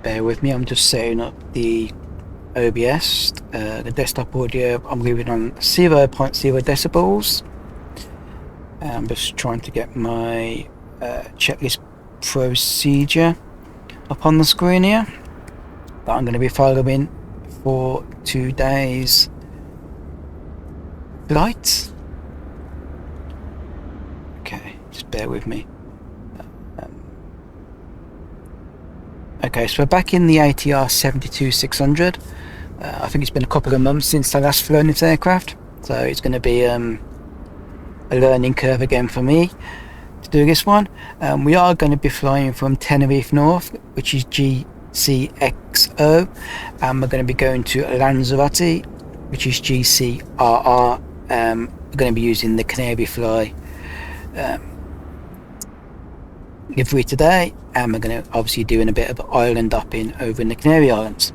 bear with me, I'm just setting up the OBS, the desktop audio. I'm leaving on 0.0 decibels. I'm just trying to get my checklist procedure up on the screen here that I'm going to be following for today's flight. Okay, just bear with me. Okay, so we're back in the ATR 72-600. I think it's been a couple of months since I last flown this aircraft, so it's going to be a learning curve again for me to do this one. We are going to be flying from Tenerife North, which is GCXO, and we're going to be going to Lanzarote, which is GCRR. We're going to be using the Canary Fly livery today, and we're going to obviously doing a bit of island hopping over in the Canary Islands.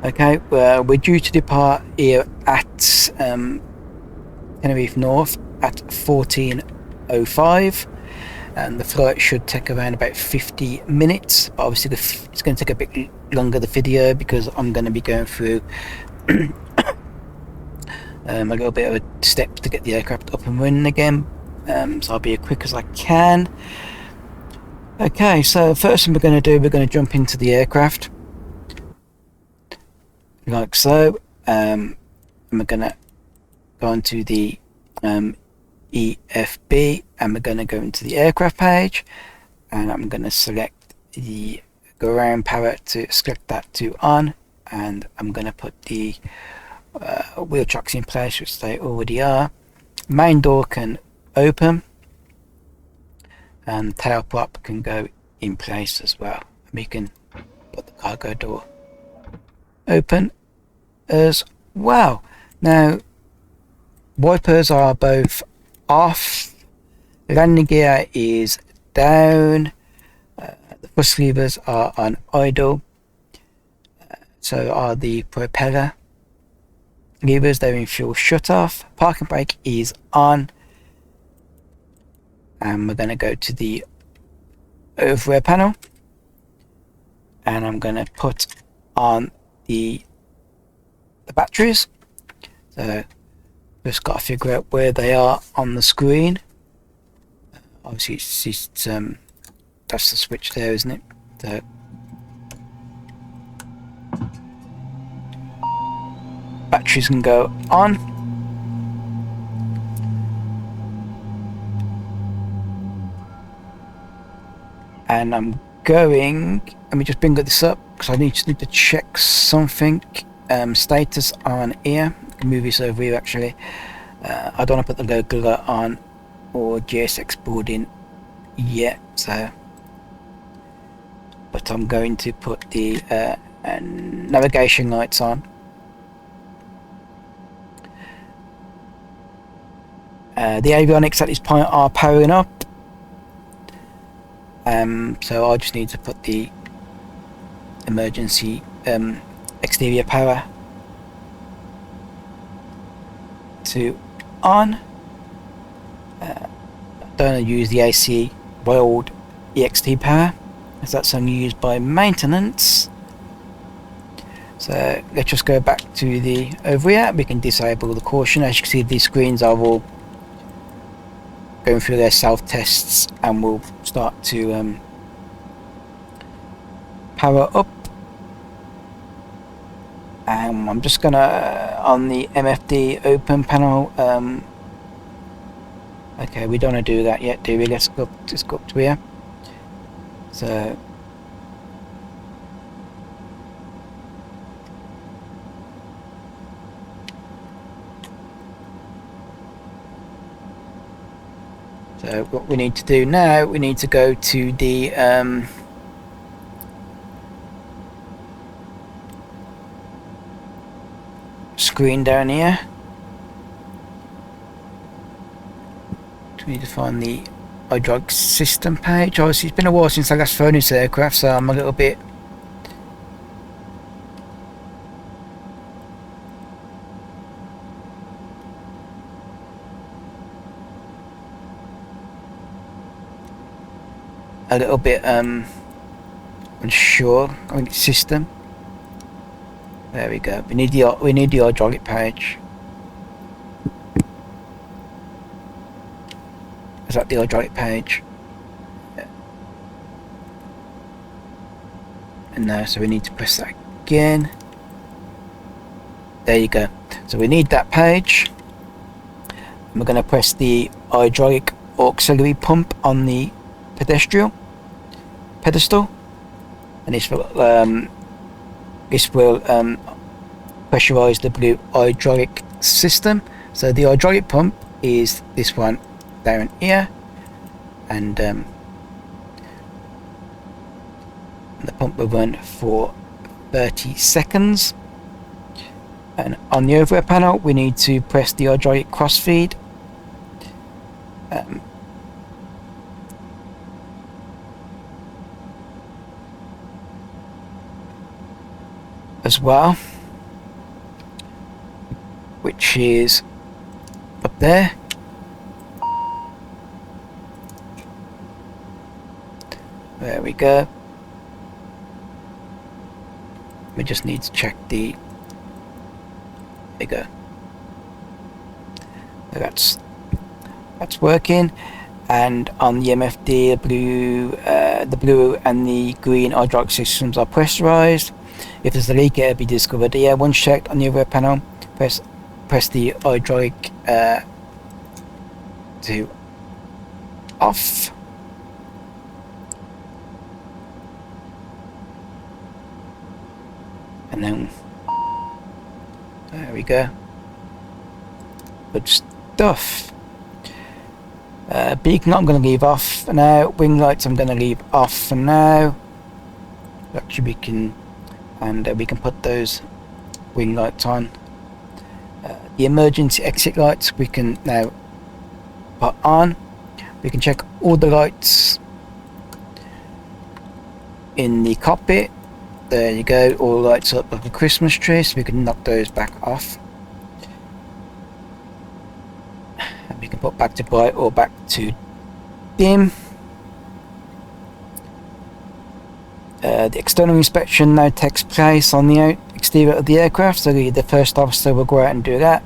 Okay, we're due to depart here at Tenerife North at 14:05, and the flight should take around about 50 minutes. But obviously it's going to take a bit longer, the video, because I'm going to be going through a little bit of a steps to get the aircraft up and running again, so I'll be as quick as I can. Okay, so first thing we're going to do, we're going to jump into the aircraft like so, and we're going to go onto the EFB, and we're going to go into the aircraft page, and I'm going to select the go around power to select that to on, and I'm going to put the wheel chocks in place, which they already are. Main door can open, and tail prop can go in place as well. We can put the cargo door open as well. Now, wipers are both off, landing gear is down, the thrust levers are on idle, so are the propeller levers, they're in fuel shut off. Parking brake is on, and we're going to go to the over panel, and I'm going to put on the batteries. So just got to figure out where they are on the screen. Obviously it's just that's the switch there, isn't it? So batteries can go on. And I'm going, let me just bring this up because I need to check something. Status on here. I can move this over here actually. I don't want to put the logo on or GSX boarding yet, so, but I'm going to put the navigation lights on. The avionics at this point are powering up. So I just need to put the emergency exterior power to on. Don't use the AC wild EXT power, as that's only used by maintenance. So let's just go back to the over here. We can disable the caution. As you can see, these screens are all going through their self tests, and we'll start to power up. I'm just gonna on the MFD open panel. Okay, we don't want to do that yet, do we? Let's go up to here. So what we need to do now, we need to go to the screen down here. We need to find the hydraulic system page. Obviously it's been a while since I last flown this aircraft, so I'm a little bit unsure on its system. There we go. We need the hydraulic page. Is that the hydraulic page? Yeah. And now, so we need to press that again. There you go. So we need that page. And we're going to press the hydraulic auxiliary pump on the pedestal, and this will pressurize the blue hydraulic system. So the hydraulic pump is this one down here, and the pump will run for 30 seconds. And on the overhead panel, we need to press the hydraulic crossfeed. As well, which is up there. There we go. We just need to check the. There you go. That's working. And on the MFD, the blue and the green hydraulic systems are pressurized. If there's a leak, it'll be discovered here. Once checked on the overhead panel, press the hydraulic to off. And then there we go. Good stuff. Beacon I'm going to leave off for now. Wing lights I'm going to leave off for now. Actually, we can put those wing lights on. The emergency exit lights we can now put on. We can check all the lights in the cockpit. There you go, all the lights up like a Christmas tree, so we can knock those back off. And we can put back to bright or back to dim. The external inspection now takes place on the exterior of the aircraft, so the first officer will go out and do that.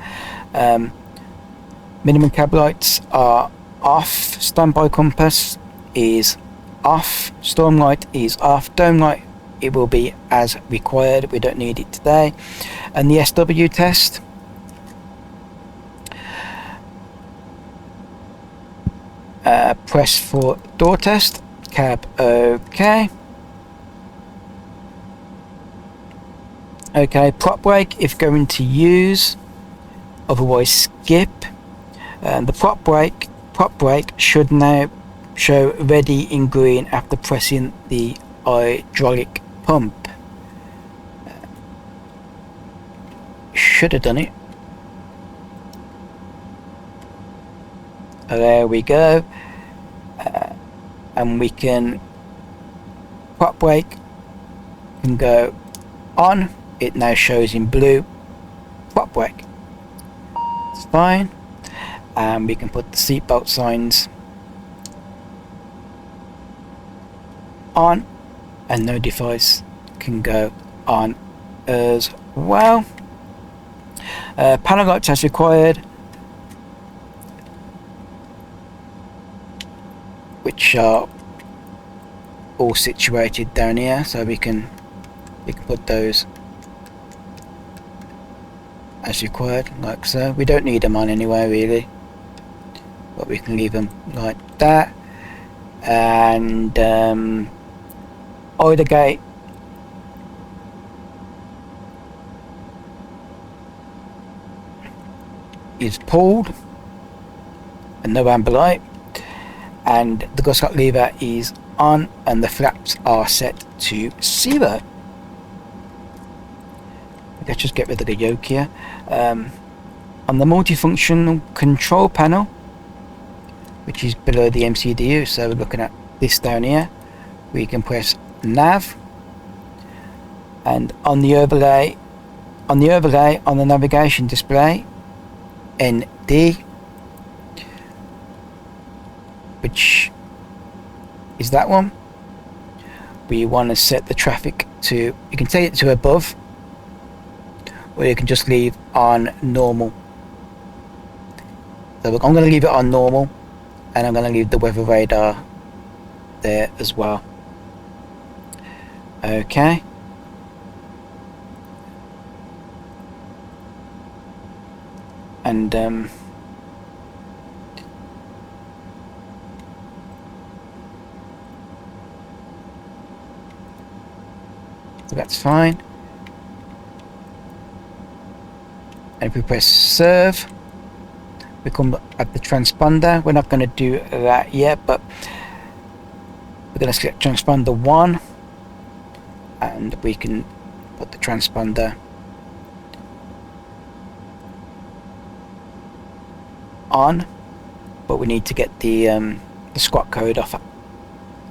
Minimum cab lights are off, standby compass is off, storm light is off, dome light it will be as required, we don't need it today. And the SW test, press for door test, cab OK. Okay, prop brake if going to use, otherwise skip. And the prop brake should now show ready in green after pressing the hydraulic pump. Should have done it. There we go. And we can prop brake can go on. It now shows in blue prop brake. It's fine. And we can put the seatbelt signs on, and no device can go on as well. Panel lights as required, which are all situated down here, so we can put those as required, like so. We don't need them on anyway, really, but we can leave them like that. And either gate is pulled and no amber light, and the gusset lever is on, and the flaps are set to 0. Let's just get rid of the yoke here. On the multifunctional control panel, which is below the MCDU, so we're looking at this down here, we can press nav, and on the overlay on the navigation display, ND, which is that one, we want to set the traffic to, you can set it to above, or you can just leave on normal. So I'm going to leave it on normal, and I'm going to leave the weather radar there as well. Okay. And so that's fine. And if we press serve, we come at the transponder. We're not going to do that yet, but we're going to select transponder 1, and we can put the transponder on, but we need to get the squat code off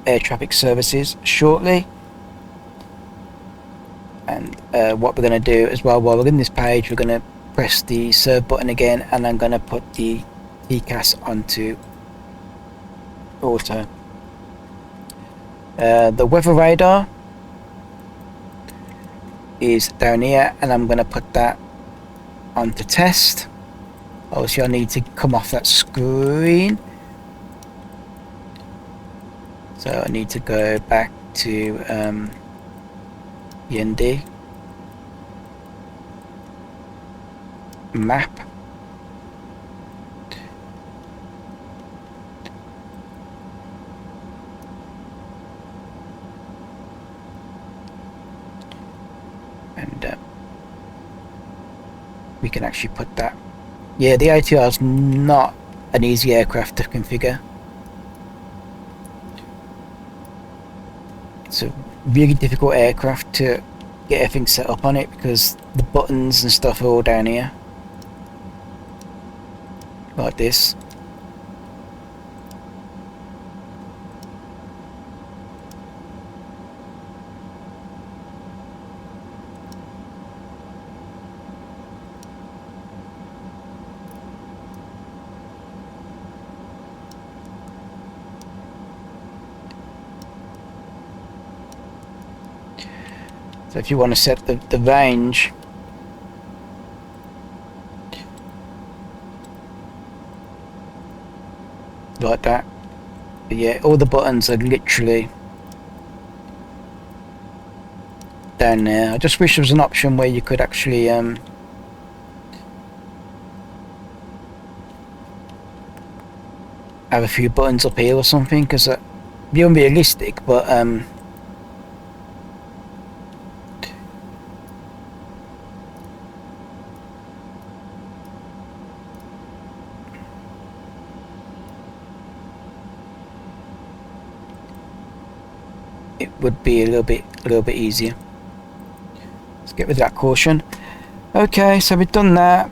air traffic services shortly. And what we're going to do as well, while we're in this page, we're going to press the serve button again, and I'm going to put the TCAS onto auto. The weather radar is down here, and I'm going to put that onto test. Obviously I need to come off that screen, so I need to go back to END map, and we can actually put that. Yeah, the ATR is not an easy aircraft to configure. It's a really difficult aircraft to get everything set up on it, because the buttons and stuff are all down here like this. So if you want to set the range, like that, but yeah, all the buttons are literally down there. I just wish there was an option where you could actually have a few buttons up here or something, because it'd be unrealistic, but it would be a little bit easier. Let's get rid of that caution. Okay, so we've done that.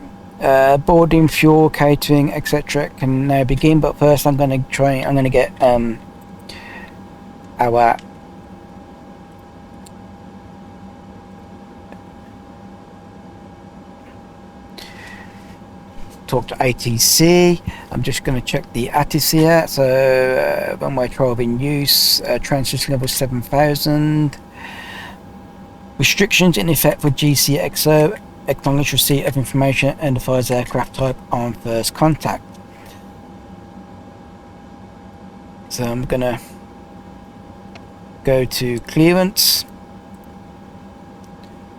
Boarding, fuel, catering, etc. can now begin. But first, I'm going to get our talk to ATC. I'm just going to check the ATIS here. So runway 12 in use, transmission level 7000. Restrictions in effect for GCXO. Acknowledge receipt of information and defines aircraft type on first contact. So I'm going to go to clearance,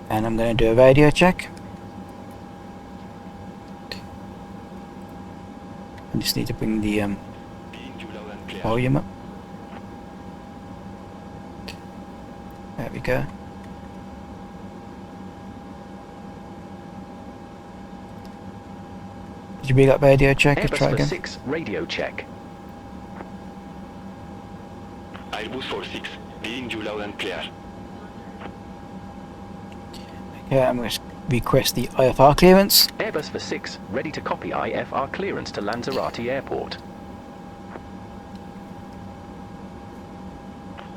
and I'm going to do a radio check. I just need to bring the volume up. There we go. Did you read that radio check? Let's try again. 6 radio check. Airbus 46, being you loud and clear. Okay, I'm going to request the IFR clearance. Airbus for 6, ready to copy IFR clearance to Lanzarote Airport.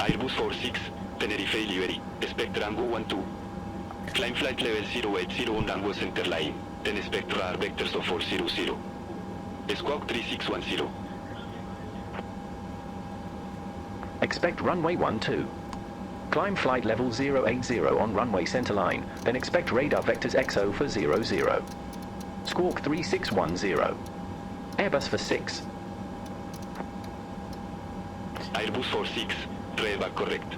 Airbus 46, Tenerife Liberty, expect Rango 12. Climb flight level 080 on Rango center line, then expect radar vectors of 400. Squawk 3610. Expect runway 12. Climb flight level 080 on runway centerline, then expect radar vectors XO for 00. Squawk 3610. Airbus for 6. Airbus 46, red back correct.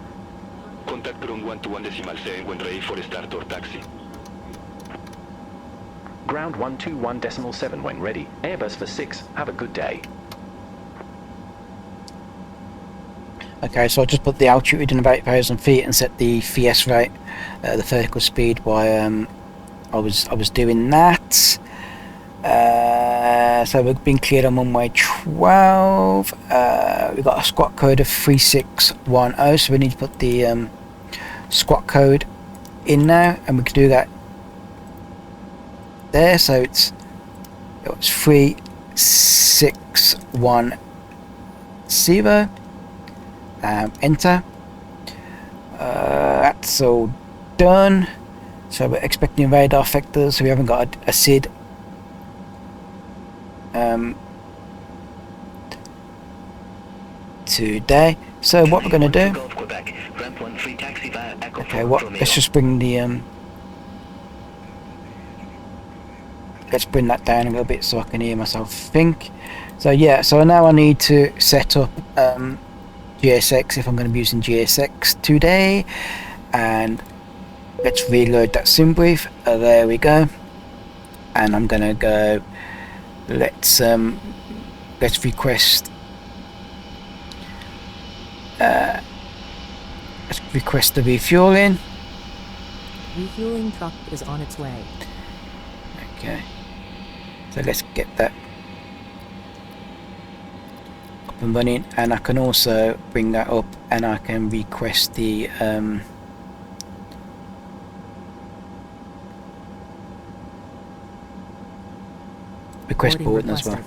Contact ground 121.7 when ready for start or taxi. Ground 121.7 when ready. Airbus for 6. Have a good day. Okay, so I just put the altitude in about 8,000 feet and set the VS rate, the vertical speed, while I was doing that. So we've been cleared on runway 12. We've got a squawk code of 3610, so we need to put the squawk code in now, and we can do that there. So it's 3610. Enter. That's all done. So we're expecting radar vectors, so we haven't got a SID. Today. So what we're going to do, okay, let's just bring the let's bring that down a little bit so I can hear myself think. So yeah, so now I need to set up GSX if I'm going to be using GSX today, and let's reload that sim brief. There we go, and I'm going to go, let's request the refueling. Refueling truck is on its way. Okay, so let's get that up and running, and I can also bring that up and I can request the request boarding as well.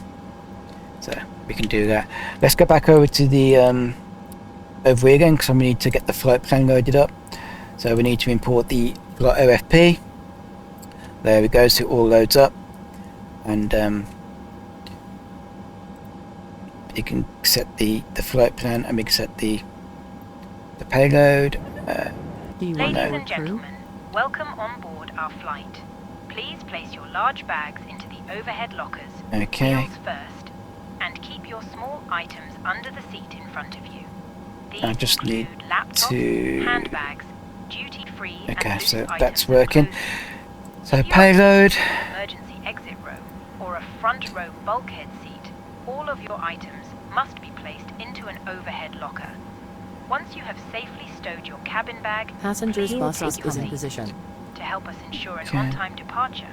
So we can do that. Let's go back over to the over here again, because we need to get the flight plan loaded up. So we need to import the flight OFP. There we go, so it all loads up, and you can set the flight plan, and we can set the payload. Ladies and gentlemen, welcome on board our flight. Please place your large bags into the overhead lockers. Okay. Wheels first, and keep your small items under the seat in front of you. These I just need include laptops, to handbags, duty-free, okay, and so loose that's items working. included. So If you payload. are in an emergency exit row or a front row bulkhead seat, all of your items must be placed into an overhead locker. Once you have safely stowed your cabin bag, Passengers please bus take your is in seat. position. To help us ensure an Okay. on-time departure,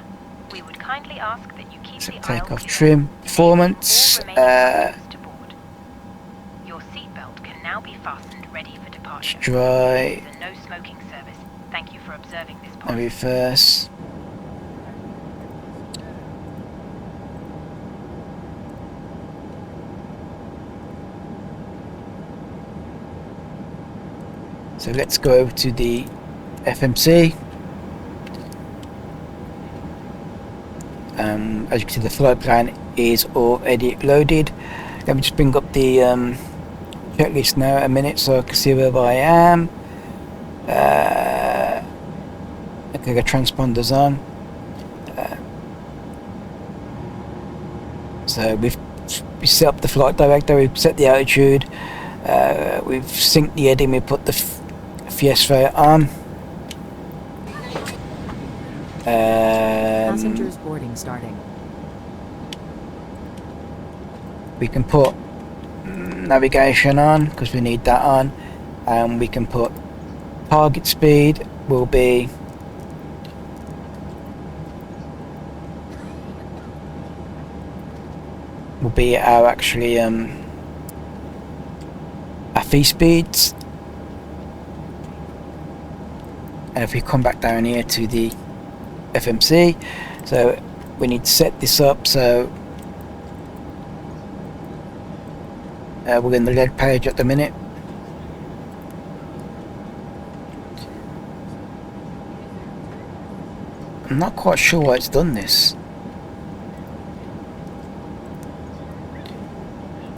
we would kindly ask that you keep So the take aisle off clear, trim, enabling performance, all remaining passengers to board. Your seatbelt can now be fastened, ready for departure. dry, This is a no smoking service. Thank you for observing this and policy. reverse. So let's go over to the FMC. As you can see, the flight plan is already loaded. Let me just bring up the checklist now a minute so I can see where I am. Okay, the transponders on. So we set up the flight director, we've set the altitude, we've synced the heading, we put the Fiesta on. Passengers boarding starting. We can put navigation on because we need that on, and we can put target speed will be our actually our fee speeds. And if we come back down here to the FMC, so we need to set this up so we're in the lead page at the minute. I'm not quite sure why it's done this.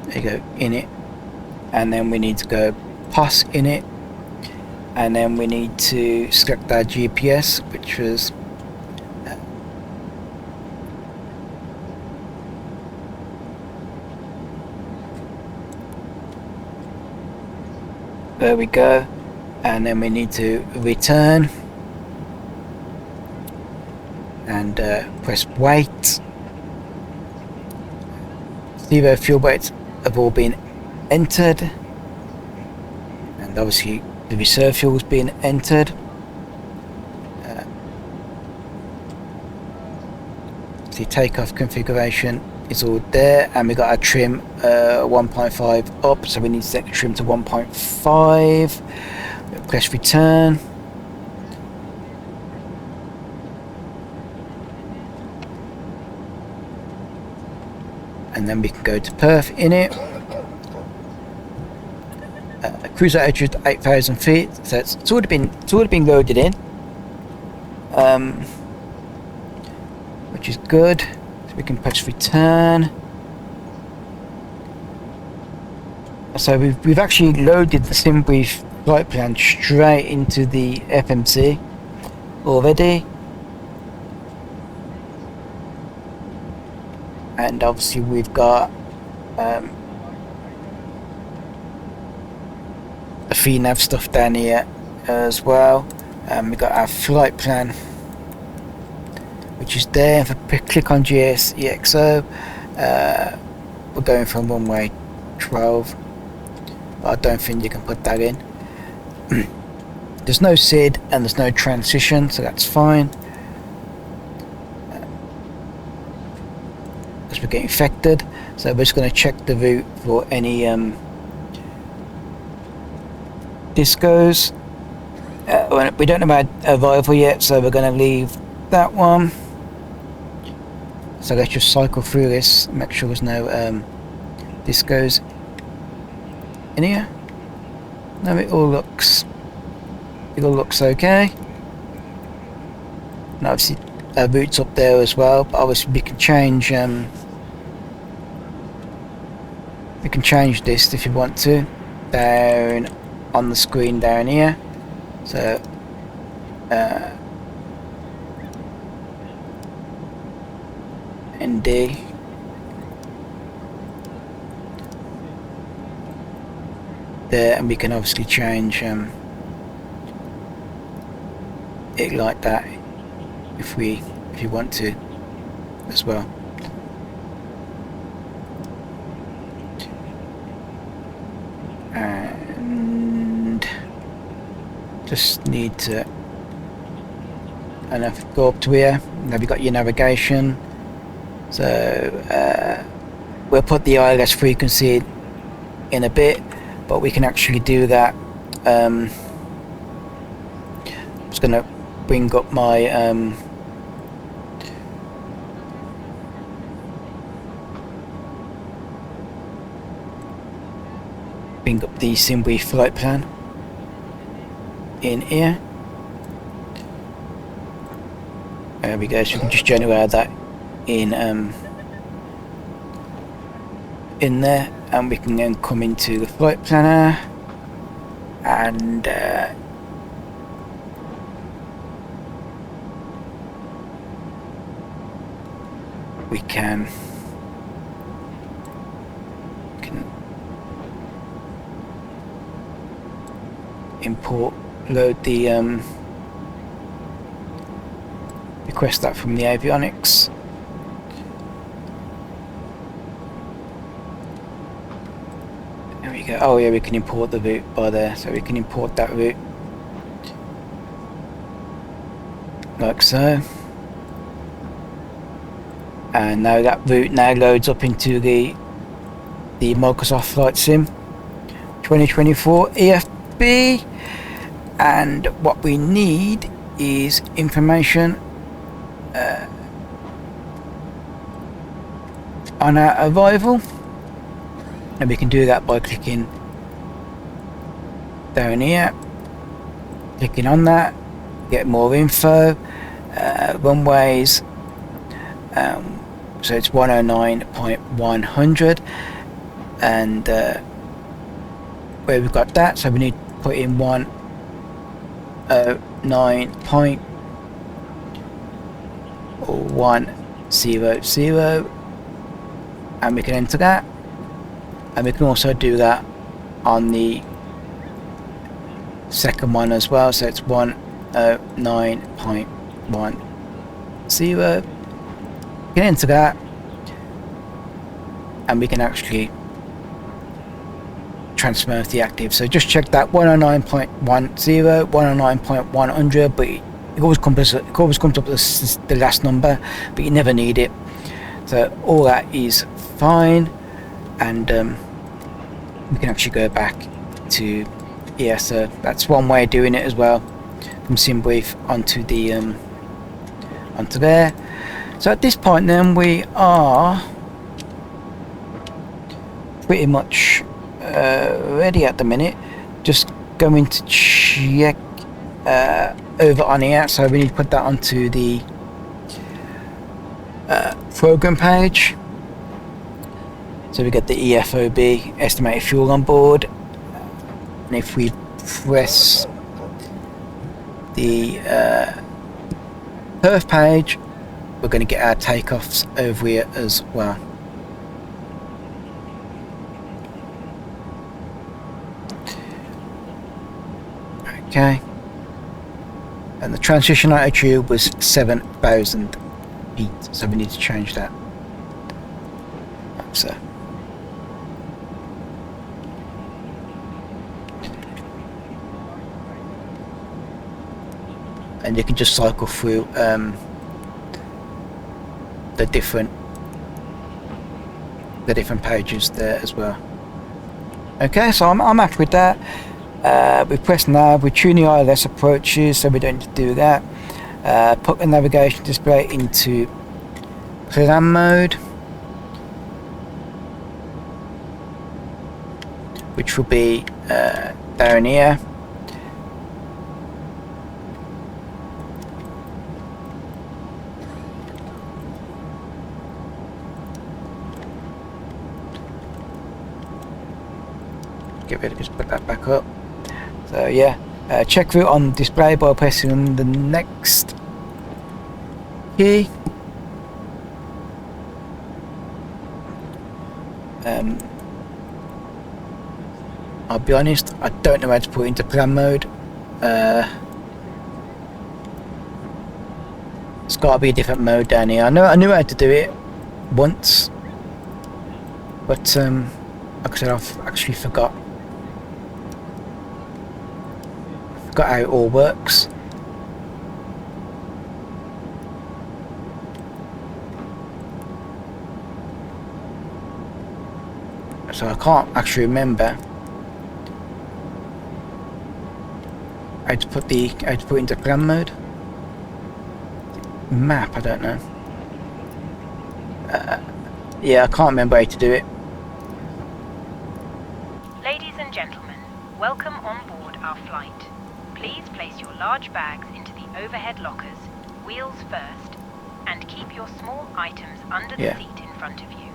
There you go, in it, and then we need to go pass in it, and then we need to select our GPS, which was there we go, and then we need to return and press wait. Zero fuel weights have all been entered, and obviously the reserve fuel has been entered. The takeoff configuration is all there, and we got our trim 1.5 up, so we need to set the trim to 1.5. Press return. And then we can go to Perth in it. Cruise altitude 8,000 feet, so it's already been loaded in, which is good. So we can press return. So we've actually loaded the SimBrief flight plan straight into the FMC already, and obviously we've got the free nav stuff down here as well. We've got our flight plan, which is there. If I click on GCXO, we're going from runway 12, but I don't think you can put that in. There's no SID and there's no transition, so that's fine. Because we're getting affected, so we're just going to check the route for any discos. We don't know about arrival yet, so we're going to leave that one. So let's just cycle through this, make sure there's no discos in here. No, it all looks okay. And obviously our route's up there as well, but obviously we can change this if you want to, down on the screen down here. So ND there, and we can obviously change it like that if you want to as well. And just need to go up to here. Now we've got your navigation, so we'll put the ILS frequency in a bit, but we can actually do that. I'm just going to bring up my bring up the SimBrief flight plan in here. There we go, so we can just generate that in there, and we can then come into the flight planner and we can load the request that from the avionics. There we go. Oh yeah, we can import the route by there, so we can import that route like so. And now that route now loads up into the Microsoft Flight Sim 2024 EFB, and what we need is information on our arrival, and we can do that by clicking down here, clicking on that, get more info, runways, so it's 109.100, and where we've got that, so we need to put in 109.100, and we can enter that, and we can also do that on the second one as well, so it's 109.10. You can enter that, and we can actually transfer the active. So just check that 109.10, 109.100, but it always comes up as the last number, but you never need it. So all that is fine, and we can actually go back to here. So that's one way of doing it as well, from SimBrief onto the onto there. So at this point then we are pretty much ready at the minute. Just going to check over on here, so we need to put that onto the program page. So we get the EFOB, estimated fuel on board, and if we press the Perth page, we're going to get our takeoffs over here as well. Okay, and the transition altitude was 7,000 feet, so we need to change that. So and you can just cycle through the different pages there as well. Okay, so I'm happy with that. We press nav, we tune the ILS approaches, so we don't need to do that. Put the navigation display into plan mode, which will be down here. Just put that back up. So yeah, check route on display by pressing the next key. I'll be honest, I don't know how to put it into plan mode. It's got to be a different mode down here. I knew how to do it once, but like I said, I've actually forgot how it all works. So I can't actually remember how to put it into plan mode. Map, I don't know. Yeah, I can't remember how to do it. Ladies and gentlemen, welcome on board our flight. Please place your large bags into the overhead lockers, wheels first, and keep your small items under the seat in front of you.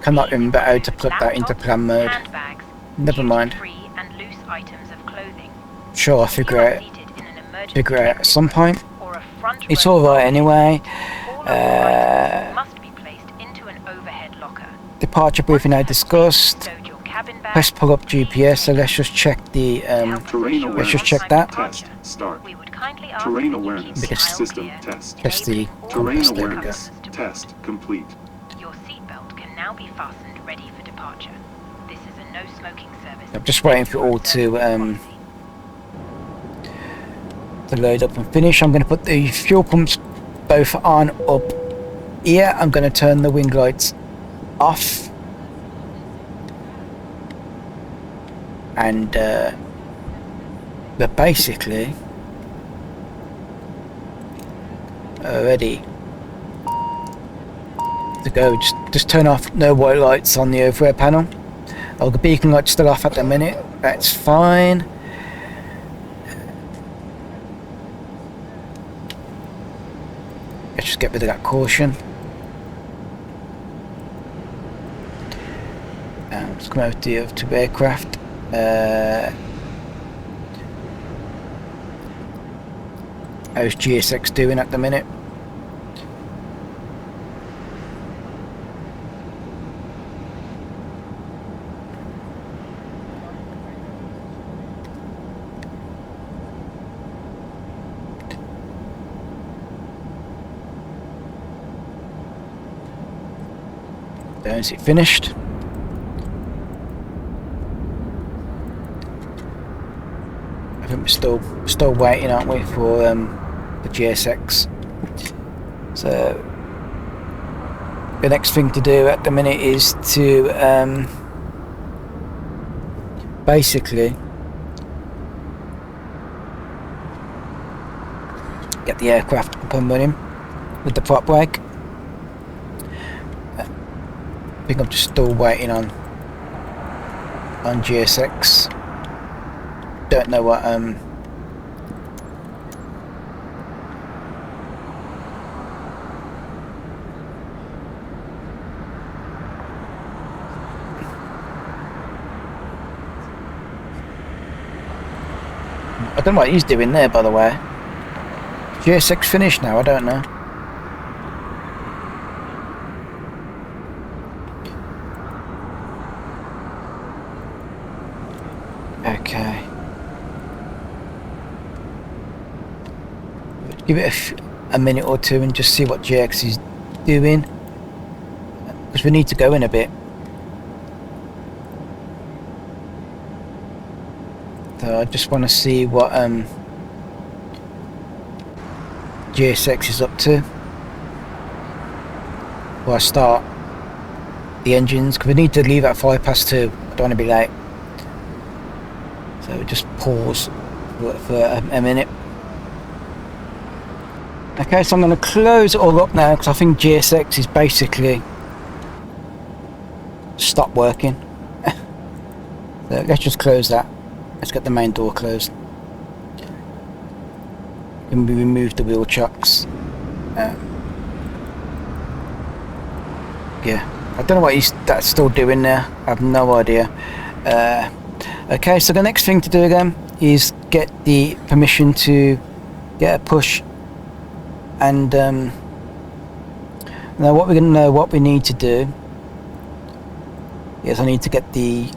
Cannot remember how to put that into plan mode. Handbags, Never mind. free and loose items of clothing. Sure, I'll figure it out at some point. It's alright anyway. Must be placed into an overhead locker. Departure briefing now discussed. Press pull up GPS, so let's just check the let's just check that. Test start. We would kindly ask Terrain that you awareness keep the aisle system clear, test. Test the enabling all Terrain compass, there we go. awareness test complete. Your seatbelt can now be fastened ready for departure. This is a no smoking service. I'm just waiting for it all to load up and finish. I'm going to put the fuel pumps both on up here. I'm going to turn the wing lights off, and we're basically ready to go. Just turn off no white lights on the overhead panel. Oh, the beacon light's still off at the minute. That's fine. Let's just get rid of that caution. Let's come over to aircraft. how's GSX doing at the minute. Is it finished? I think we're still waiting, aren't we, for the GSX? So the next thing to do at the minute is to basically get the aircraft up and running with the prop brake. I think I'm just still waiting on GSX. Don't know what I don't know what he's doing there, by the way. GSX finished now, I don't know. Okay. Give it a minute or two and just see what GX is doing, because we need to go in a bit. So I just want to see what GSX is up to before I start the engines, because we need to leave at 2:05. I don't want to be late. So just pause for a minute. Okay, so I'm going to close it all up now because I think GSX is basically stopped working. So let's just close that. Let's get the main door closed. Then we remove the wheel chocks. Yeah, I don't know what that's still doing there. I have no idea. Okay, so the next thing to do again is get the permission to get a push, and now what we need to do is I need to get the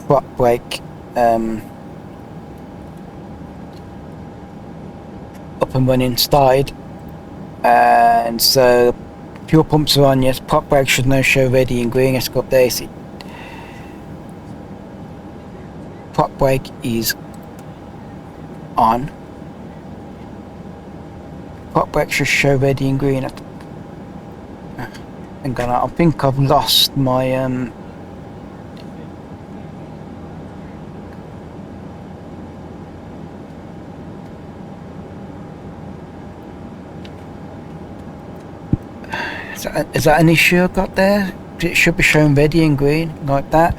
prop brake up and running, started, and so fuel pumps are on. Yes, prop brake should now show ready in green. Let's go up there. See, prop brake is on. Prop brake should show ready in green. Hang on, I think I've lost my is that an issue I've got there? It should be shown ready in green like that.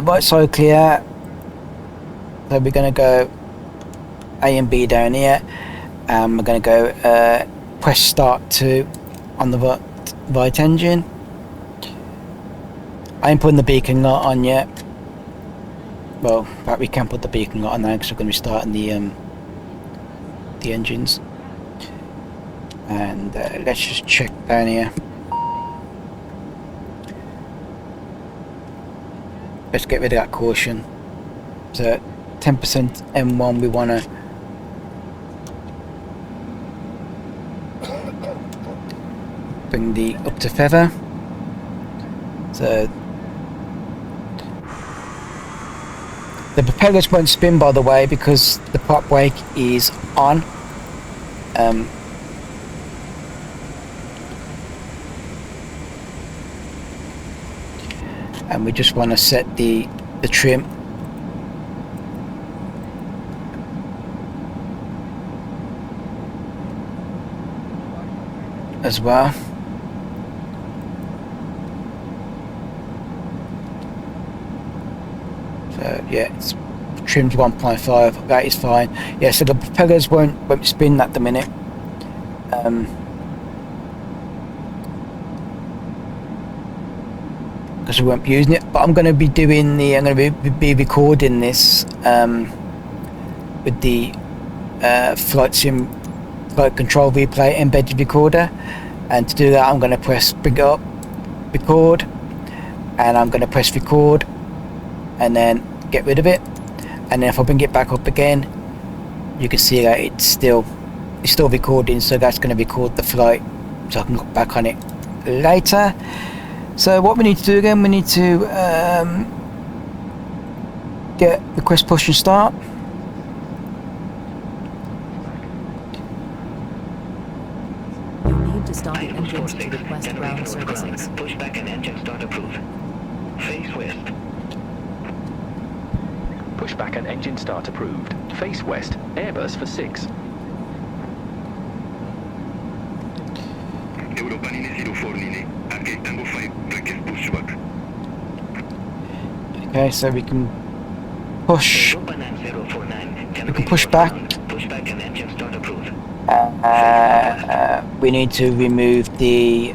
Right side clear. So we're going to go A and B down here, and we're going to go press start 2 on the right engine. I ain't putting the beacon light on yet. Well, in fact we can put the beacon light on now because we're going to be starting the engines. And let's just check down here. Let's get rid of that caution. So 10% M1, we want to bring the up to feather. So the propellers won't spin, by the way, because the prop brake is on. And we just want to set the trim as well. So yeah, it's trimmed 1.5. That is fine. Yeah, so the propellers won't spin at the minute. Because we won't be using it, but I'm going to be doing I'm going to be recording this with the flight control replay embedded recorder, and to do that I'm going to press bring it up, record, and I'm going to press record and then get rid of it, and then if I bring it back up again, you can see that it's still recording, so that's going to record the flight so I can look back on it later. So what we need to do again, we need to get request push and start. You need to start the engines to request ground services. Push back and engine start approved. Face west. Push back and engine start approved. Face west. Airbus for 6. Okay, so we can push. We can push back. We need to remove the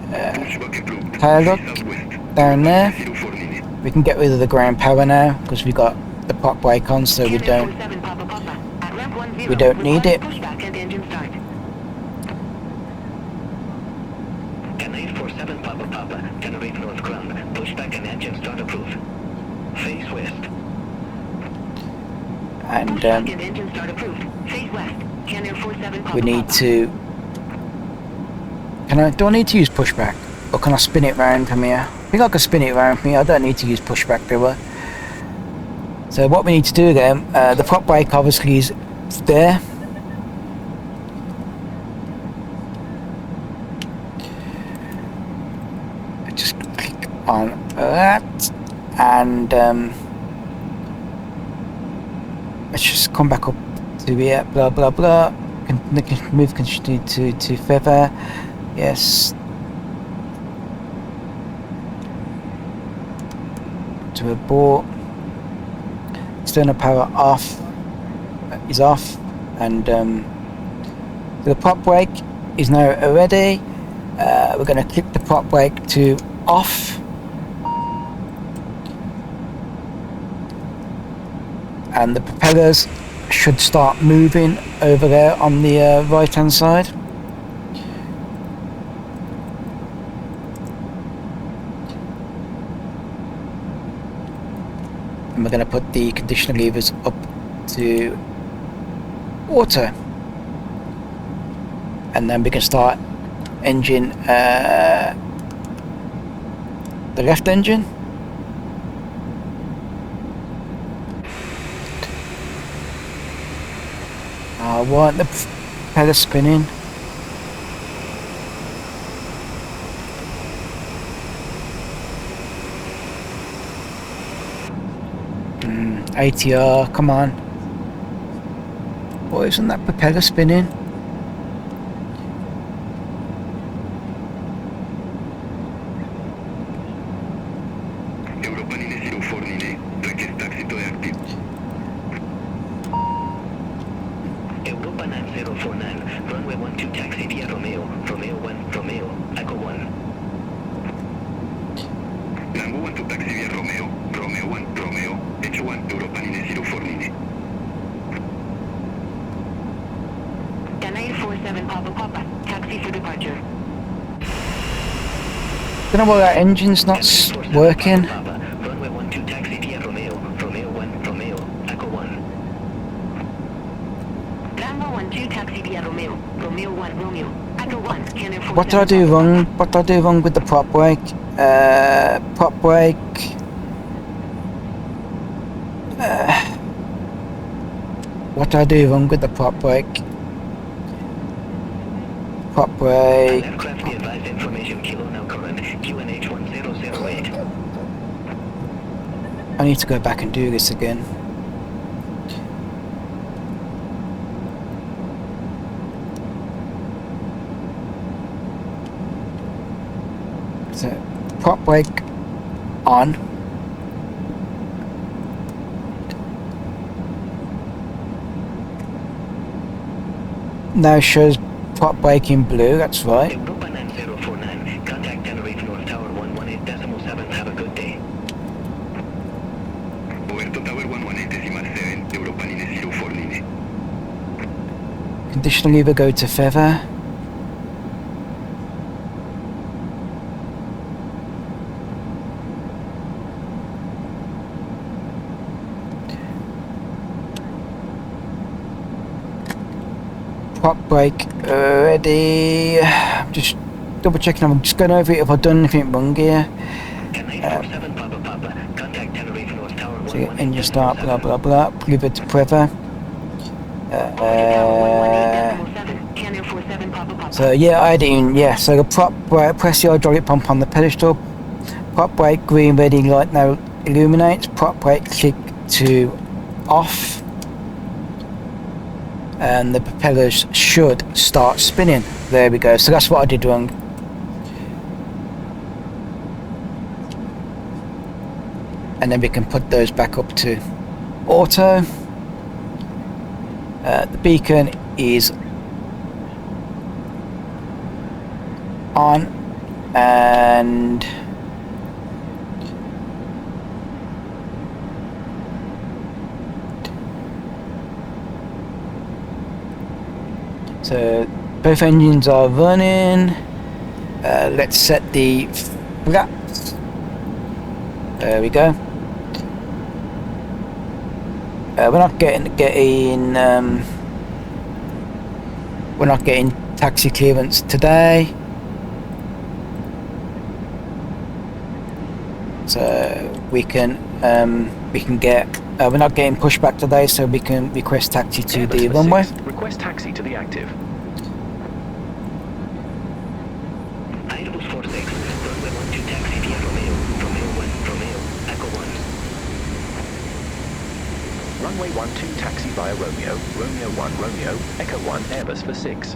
power lock down there. We can get rid of the ground power now because we got the prop brake on, so we don't need it. Canary 47 Papa Papa, Tenerife North ground. Push back and engine start approved. Face west. And we need to. Do I need to use pushback, or can I spin it round from here? I think I can spin it round from here. I don't need to use pushback, do I? So what we need to do then, the prop brake obviously is there. Just click on that, and let's just come back up to here, blah blah blah. Move continue to feather, yes. To abort. External power off is off, and the prop brake is now ready. We're going to click the prop brake to off, and the propellers should start moving over there on the right hand side. And we're going to put the conditioner levers up to auto, and then we can start engine, the left engine. I want the propeller spinning. ATR, come on. Why isn't that propeller spinning? I don't know why that engine's not working. Runway 12 taxi via Romeo 1, Romeo, Echo 1. Runway 12 taxi via Romeo 1, Romeo, Echo 1. What did I do wrong? What did I do wrong with the prop brake? Prop brake. What did I do wrong with the prop brake? Prop brake. Aircraft be advised information kilo now current QNH 1008. I need to go back and do this again. So, prop brake on. Now shows prop brake in blue, that's right. Europa 9049, contact Tenerife North Tower 118.7, have a good day. Puerto Tower 118.7, Europa 049. conditional lever, go to feather. Prop brake ready. I'm just double checking. I'm just going over it if I've done anything wrong here. So engine start, blah blah blah. Pivot to prever. So yeah, I didn't. Yeah, so the prop brake, press the hydraulic pump on the pedestal. Prop brake green ready light now illuminates. Prop brake click to off. And the propellers should start spinning. There we go. So that's what I did wrong. And then we can put those back up to auto. The beacon is on, and so both engines are running. Let's set the flaps. There we go. We're not getting taxi clearance today, so we can get. We're not getting pushback today, so we can request taxi to the runway. Request taxi to the active. Runway 12 taxi via Romeo, Romeo 1 Romeo, Echo 1 Airbus for 6.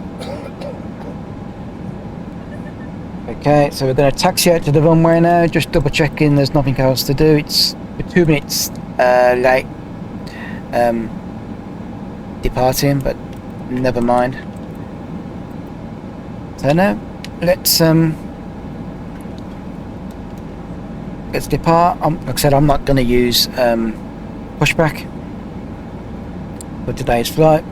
Okay, so we're going to taxi out to the runway now, just double checking there's nothing else to do. It's 2 minutes late departing, but never mind. So now let's depart. Like I said, I'm not going to use pushback for today's flight.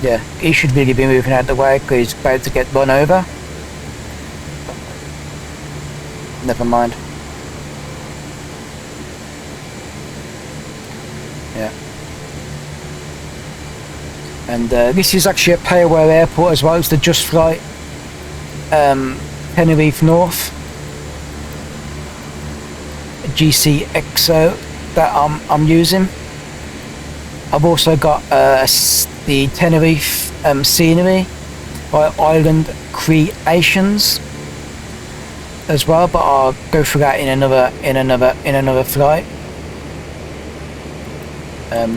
Yeah, he should really be moving out of the way because he's about to get run over. Never mind. Yeah. And this is actually a pay-aware airport as well. It's the Just Flight Tenerife North GCXO that I'm using. I've also got the Tenerife scenery by Island Creations as well, but I'll go through that in another flight.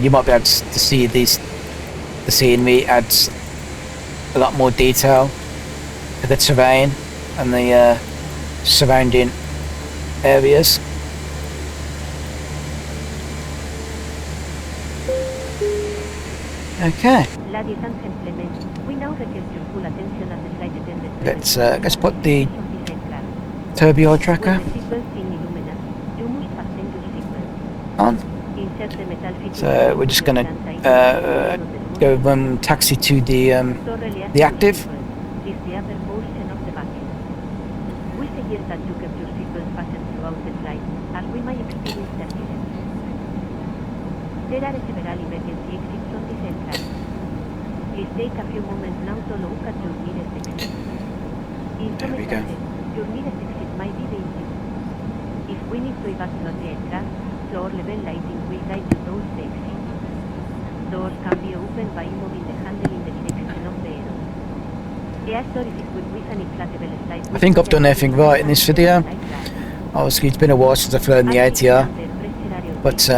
You might be able to see the scenery adds a lot more detail to the terrain and the surrounding areas. Okay. Ladies and gentlemen, we now request your full attention as the flight attendant. Let's put the turbine tracker on. So we're just gonna go run taxi to the active. Is the upper portion of the bucket. We suggest that you keep your seatbelt fastened throughout the flight, as we might experience turbulence. There are several emergency exits on this aircraft. Please take a few moments now to look at your nearest exit. In some instances, your nearest exit might be the engine. If we need to evacuate the aircraft, floor level lighting will guide you towards the exit. Doors can be opened by moving the handle in the direction of the aero. Door is equipped with an inflatable slide. I think I've done everything right in this video. Obviously, it's been a while since I've flown the ATR, but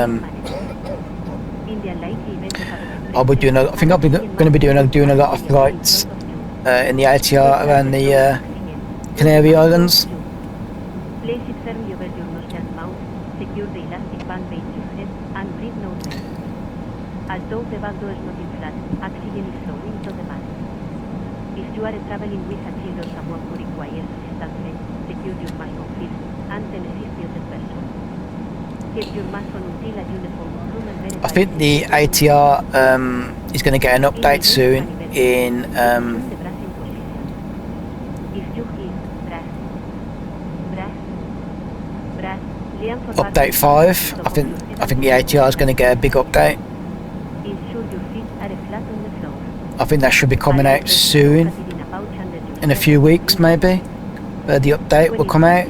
I'll be doing. I think I'll be going to be doing a lot of flights in the ATR around the Canary Islands. Place it firmly over your nostril mouth, secure the elastic band beneath your head, and breathe normally. Although the back door is not inflatable, that oxygen is flowing to the mass. If you are traveling with a child or someone who requires assistance, secure your mask on first and then assist the other person. Keep your mask on until a uniform room and verify. I think the ATR is going to get an update soon in update 5. I think the ATR is going to get a big update. I think that should be coming out soon, in a few weeks maybe. The update will come out.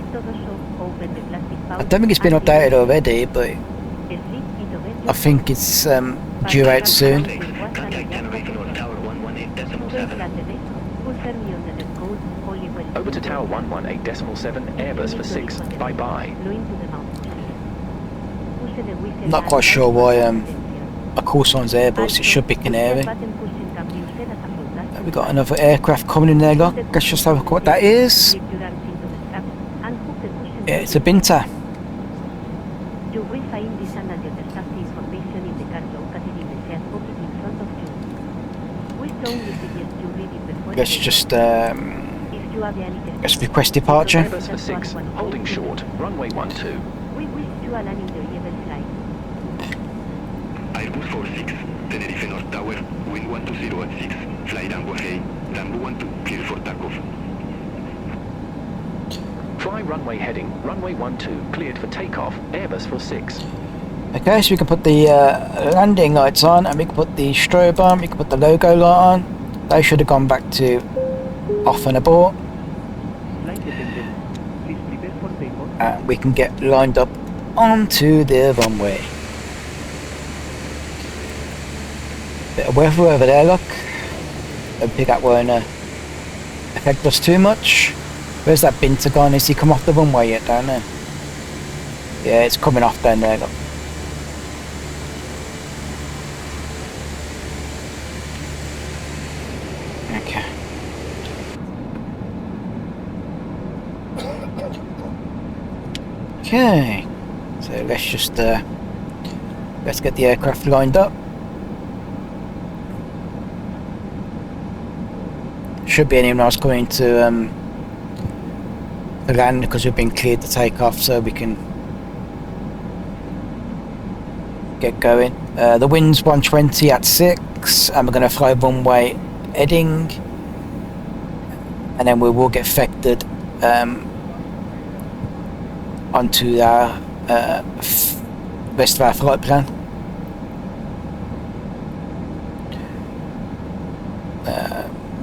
I don't think it's been updated already, but I think it's due out soon. Over to Tower 118.7, Airbus for 6, bye-bye. Not quite sure why a call sign's Airbus, it should be Canary. We got another aircraft coming in there, look. Let's just have a look what that is. Yeah, it's a Binta. You will find this and other safety information in the card located in the share pocket in front of you. We strongly suggest you read it before. Let's just let's request departure. Airbus for 6, holding short, runway 12. We wish you a landing enjoyable flight. Airbus 46, Tenerife North Tower, wind 120 at 6, flight runway hey, runway 12, clear for takeoff. Try runway heading, runway 12, cleared for takeoff, Airbus for 6. Okay, so we can put the landing lights on, and we can put the strobe on, we can put the logo light on. They should have gone back to off and abort. And we can get lined up onto the runway. Bit of weather over there, look. Don't think that won't affect us too much. Where's that Binta gone? Is he come off the runway yet down there? Yeah, it's coming off down there, look. Okay. Okay. So let's just let's get the aircraft lined up. Should be anyone else going to land because we've been cleared to take off, so we can get going. The wind's 120 at 6, and we're going to fly runway heading, and then we will get affected onto our rest of our flight plan.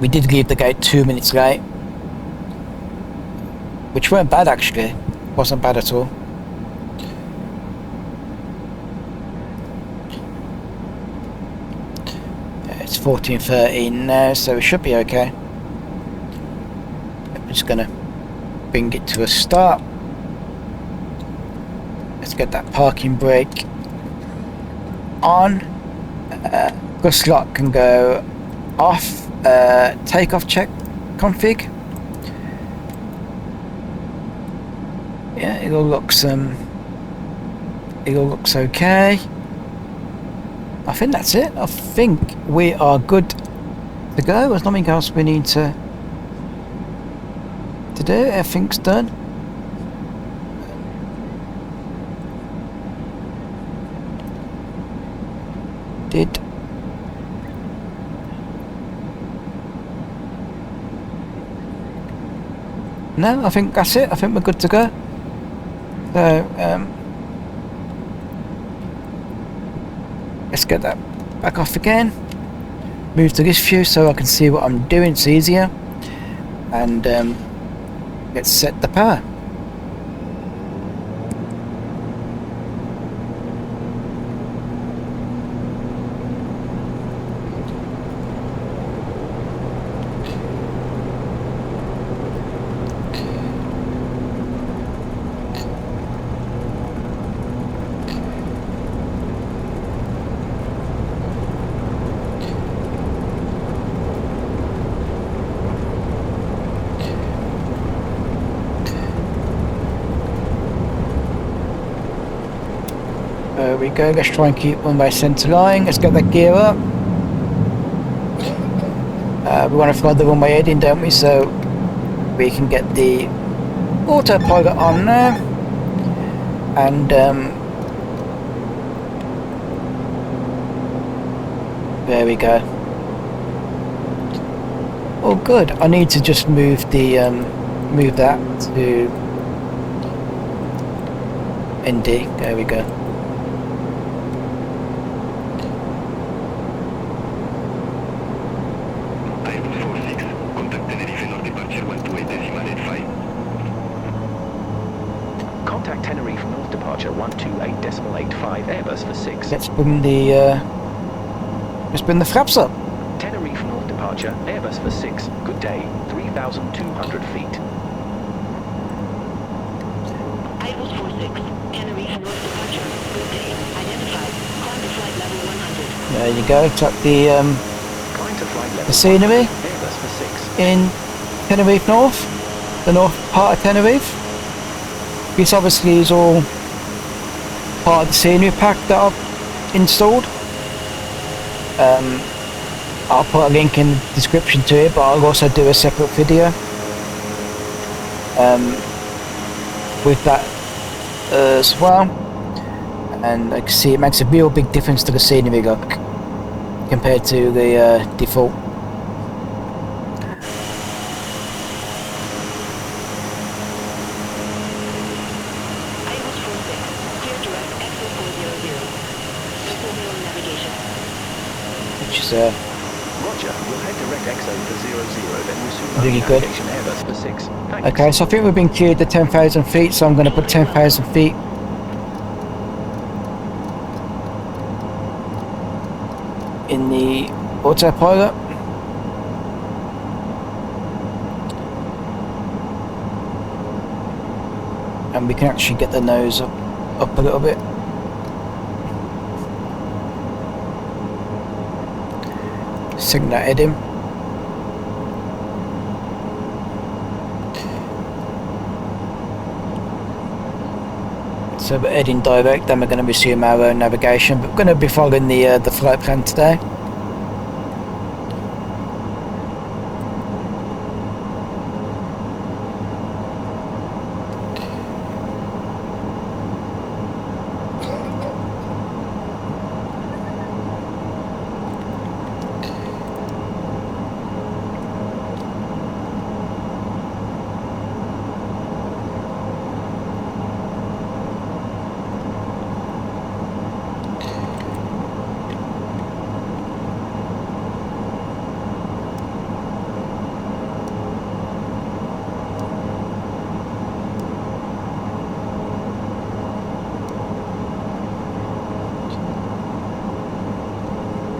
We did leave the gate 2 minutes late, which weren't bad actually, wasn't bad at all. It's 14:13 now, so we should be okay. I'm just gonna bring it to a stop. Let's get that parking brake on. Gust lock can go off. Takeoff check config. Yeah, it all looks okay. I think that's it. I think we are good to go. There's nothing else we need to do. Everything's done. No, I think that's it. I think we're good to go. So let's get that back off again. Move to this view so I can see what I'm doing. It's easier. And let's set the power. There we go, let's try and keep one by centre line. Let's get that gear up. We want to fly the runway heading, don't we? So we can get the autopilot on now, and there we go. Oh, good. I need to just move the move that to ND. There we go. Airbus 46, contact Tenerife North departure 128.85. Contact Tenerife North departure 128.85 Airbus for 6. Let's bring the flaps up. Tenerife North departure Airbus for 6. Good day. 3,200 feet. Airbus 46, Tenerife North departure. Good day. Identified. Climb to flight level 100. There you go. Check Climb to flight level the scenery 100, Airbus for 6. in Tenerife North, the north part of Tenerife. This obviously is all part of the scenery pack that I've installed. I'll put a link in the description to it, but I'll also do a separate video with that as well. And like I can see, it makes a real big difference to the scenery look compared to the default. Airbus 46, clear direct exit 400. Circle wheel navigation. Which is Roger. We'll head direct XO for 00, then resume Really good. navigation Airbus for 6. Thanks. okay. So I think we've been cleared to 10,000 feet, so I'm going to put 10,000 feet. In the autopilot. And we can actually get the nose up a little bit. Sink that head in. So we're heading direct, then we're going to resume our own navigation, but we're going to be following the flight plan today.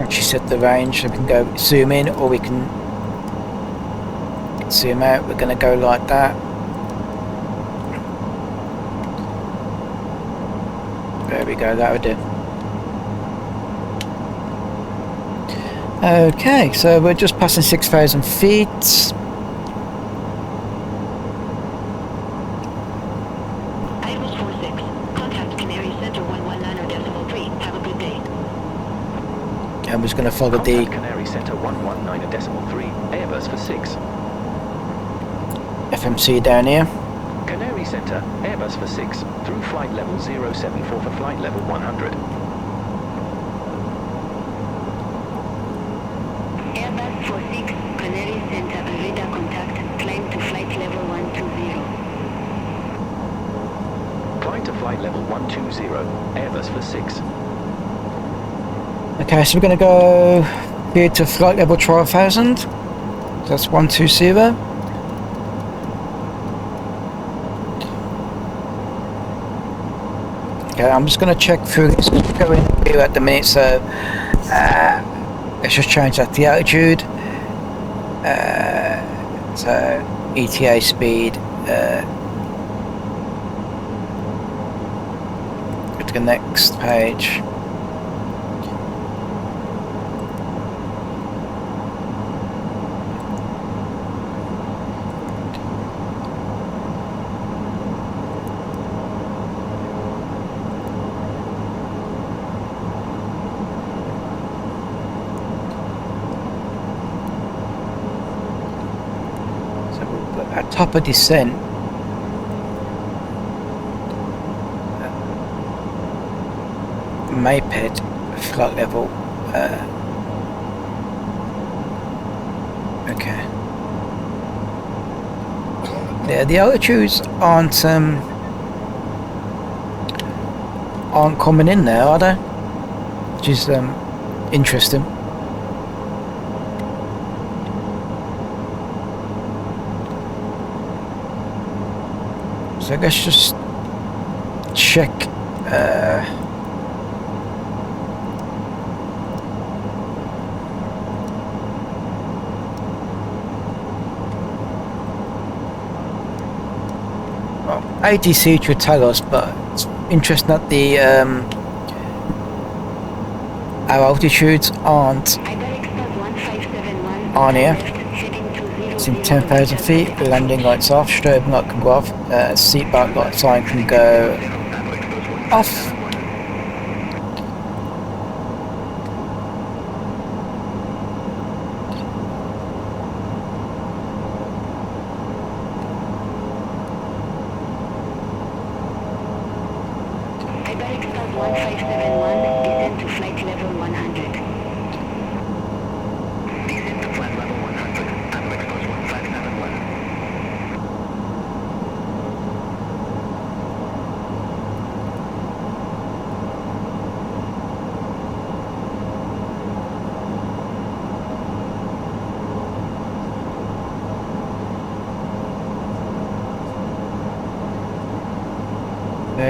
Actually set the range so we can go zoom in, or we can zoom out. We're going to go like that. There we go, that would do. Okay, so we're just passing 6,000 feet. Airbus 46, contact Canary Center 119.3. Have a good day. I'm just going to follow Contact the Canary Center 119.3 Airbus for 6. FMC down here. Canary Center Airbus for 6 through flight level 074 for flight level 100. Airbus 46, Canary Center and radar contact. Climb to flight level 120. Climb to flight level 120 Airbus for 6. Okay, so we're going to go here to flight level 12,000. That's 120. Okay, I'm just going to check through this. We're going here at the minute, so let's just change that to altitude. So ETA speed. Go to the next page. proper descent. Moped flight level. Okay. Yeah, the altitudes aren't coming in there, are they? Which is interesting. So let's just check. Well, ATC should tell us, but it's interesting that the our altitudes aren't on here. It's in 10,000 feet. Landing lights off. Strobe light can go off. Seatbelt light sign can go off.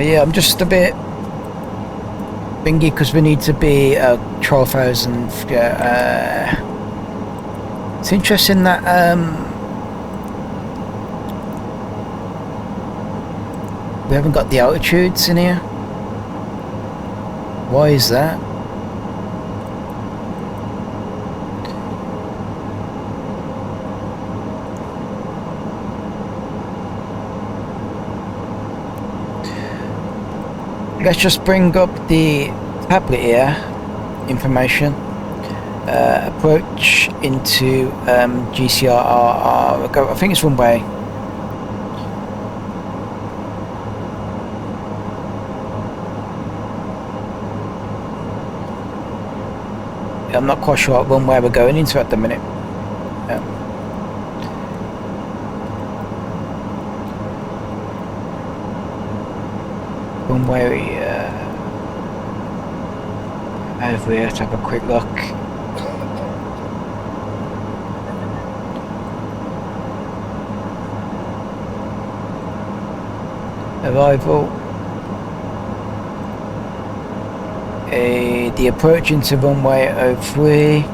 Yeah, I'm just a bit bingy because we need to be 12,000. It's interesting that we haven't got the altitudes in here. Why is that? Let's just bring up the tablet here. Information. Approach into GCRR. I think it's one way. I'm not quite sure what runway we're going into at the minute. Runway over here to have a quick look. Arrival. The approach into runway 03.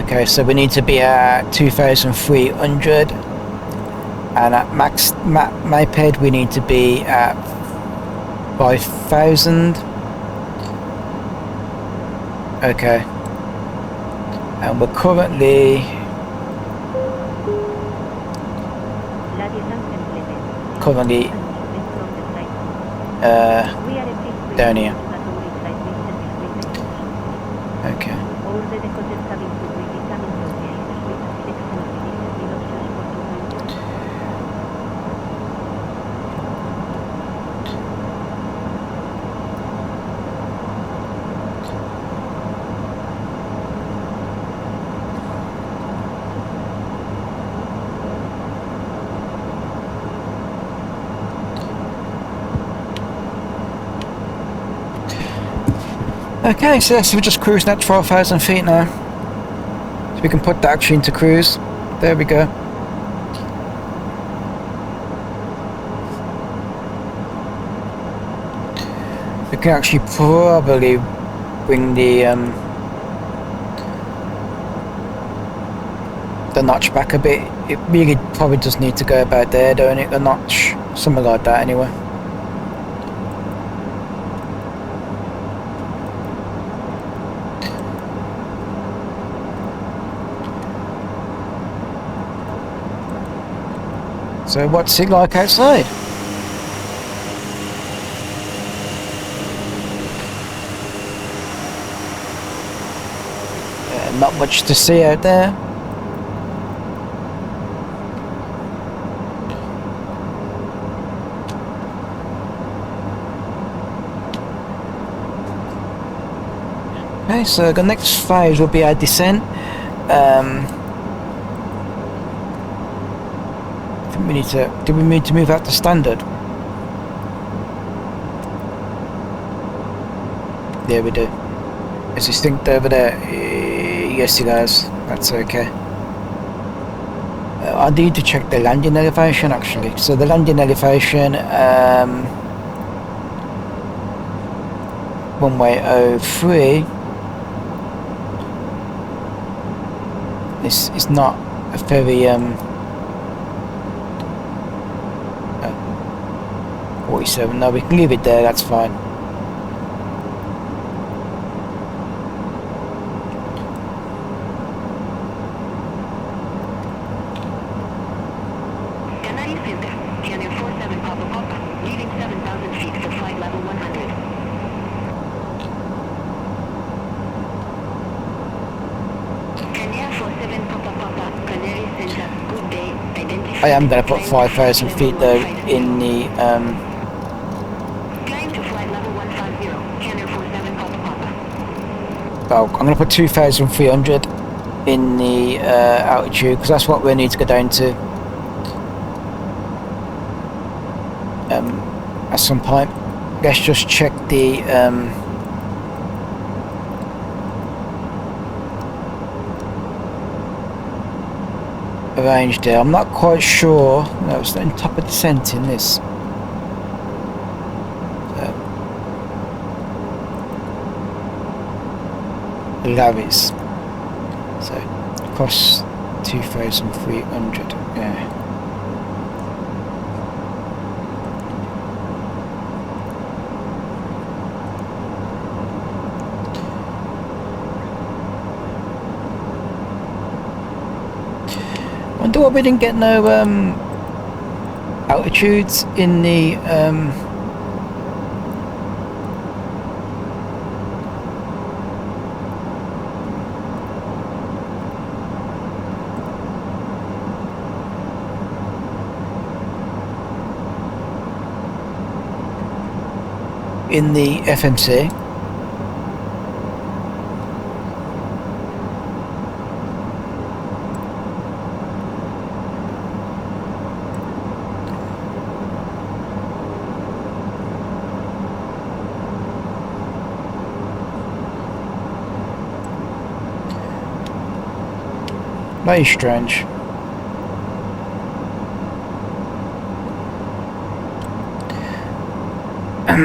Okay, so we need to be at 2,300, and at max moped we need to be at 5,000. Okay, and we're currently down here. Okay. Okay, so we're just cruising at 12,000 feet now. So we can put that actually into cruise. There we go. We can actually probably bring the notch back a bit. It really probably does need to go about there, don't it? The notch, something like that anyway. So what's it like outside? not much to see out there. Okay, so the next phase will be our descent. I think we need to. Do we need to move out to standard? Yeah, we do. Is this thing over there? Yes, it does. That's okay. I need to check the landing elevation actually. So the landing elevation, runway 03. This is not a very 47. No, we can leave it there. That's fine. I am going to put 5,000 feet though in the well, I'm going to put 2,300 in the altitude because that's what we need to go down to at some point. Let's just check the range there. I'm not quite sure. No, it's not in top of descent in this. LARYS. So across 2,300. Yeah. Wonder why we didn't get no altitudes in the FMC. Very strange.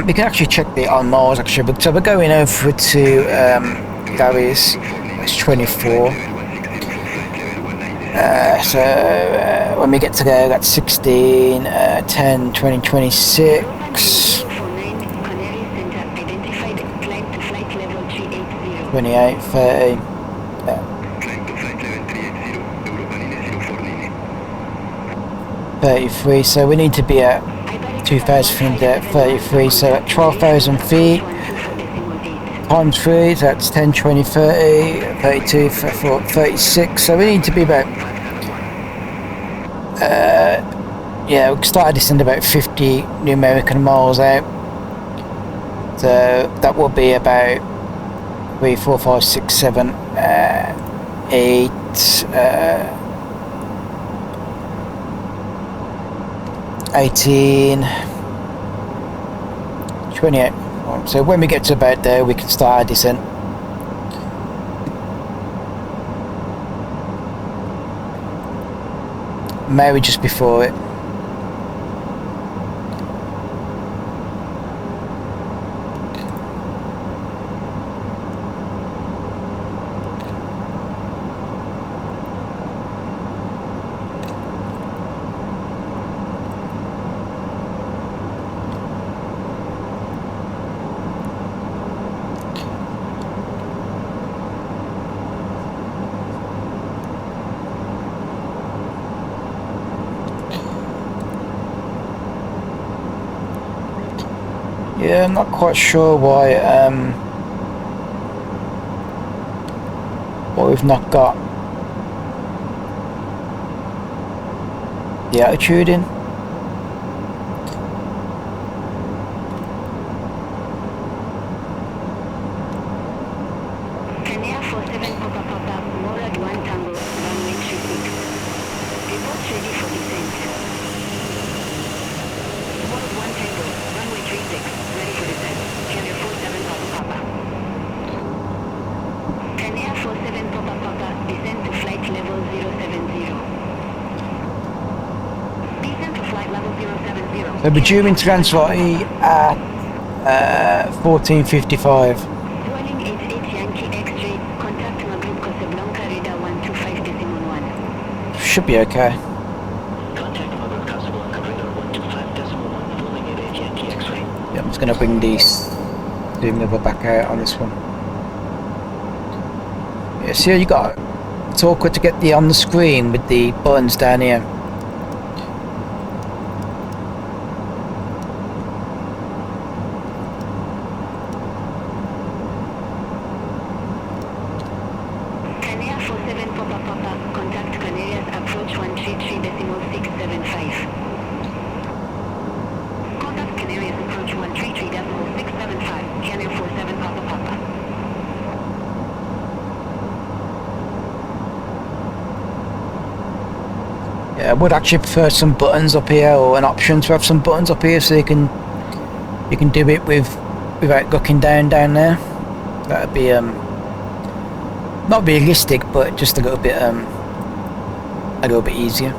We can actually check the on Mars actually, but so we're going over to LARYS. It's 24. So when we get to there, that's 16, 10, 20, 26. 28, 30. 33, so we need to be at 2,333, so at 12,000 feet times 3, so that's 10, 20, 30, 32, 34, 36, so we need to be about yeah, we started descending about 50 numerical miles out, so that will be about 3, 4, 5, 6, 7, 8, 18, 28. So when we get to about there, we can start our descent. Maybe just before it. Yeah, I'm not quite sure why but we've not got the altitude in. So we're due into Lanzarote at 14:55. Should be okay. Yeah, I'm just going to bring these zoom level back out on this one. Yeah, see how you got it? It's awkward to get the on the screen with the buttons down here. I would actually prefer some buttons up here, or an option to have some buttons up here, so you can do it without looking down there. That'd be not realistic, but just a little bit easier.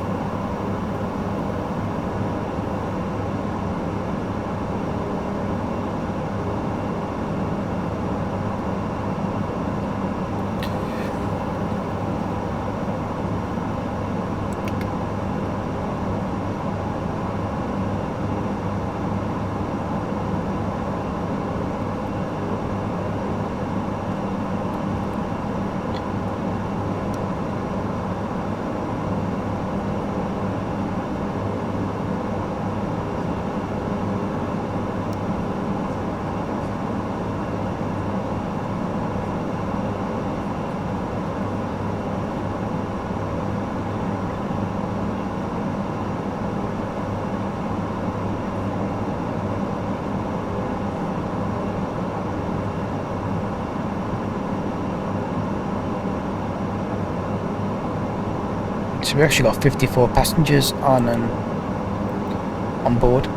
So we actually got 54 passengers on board.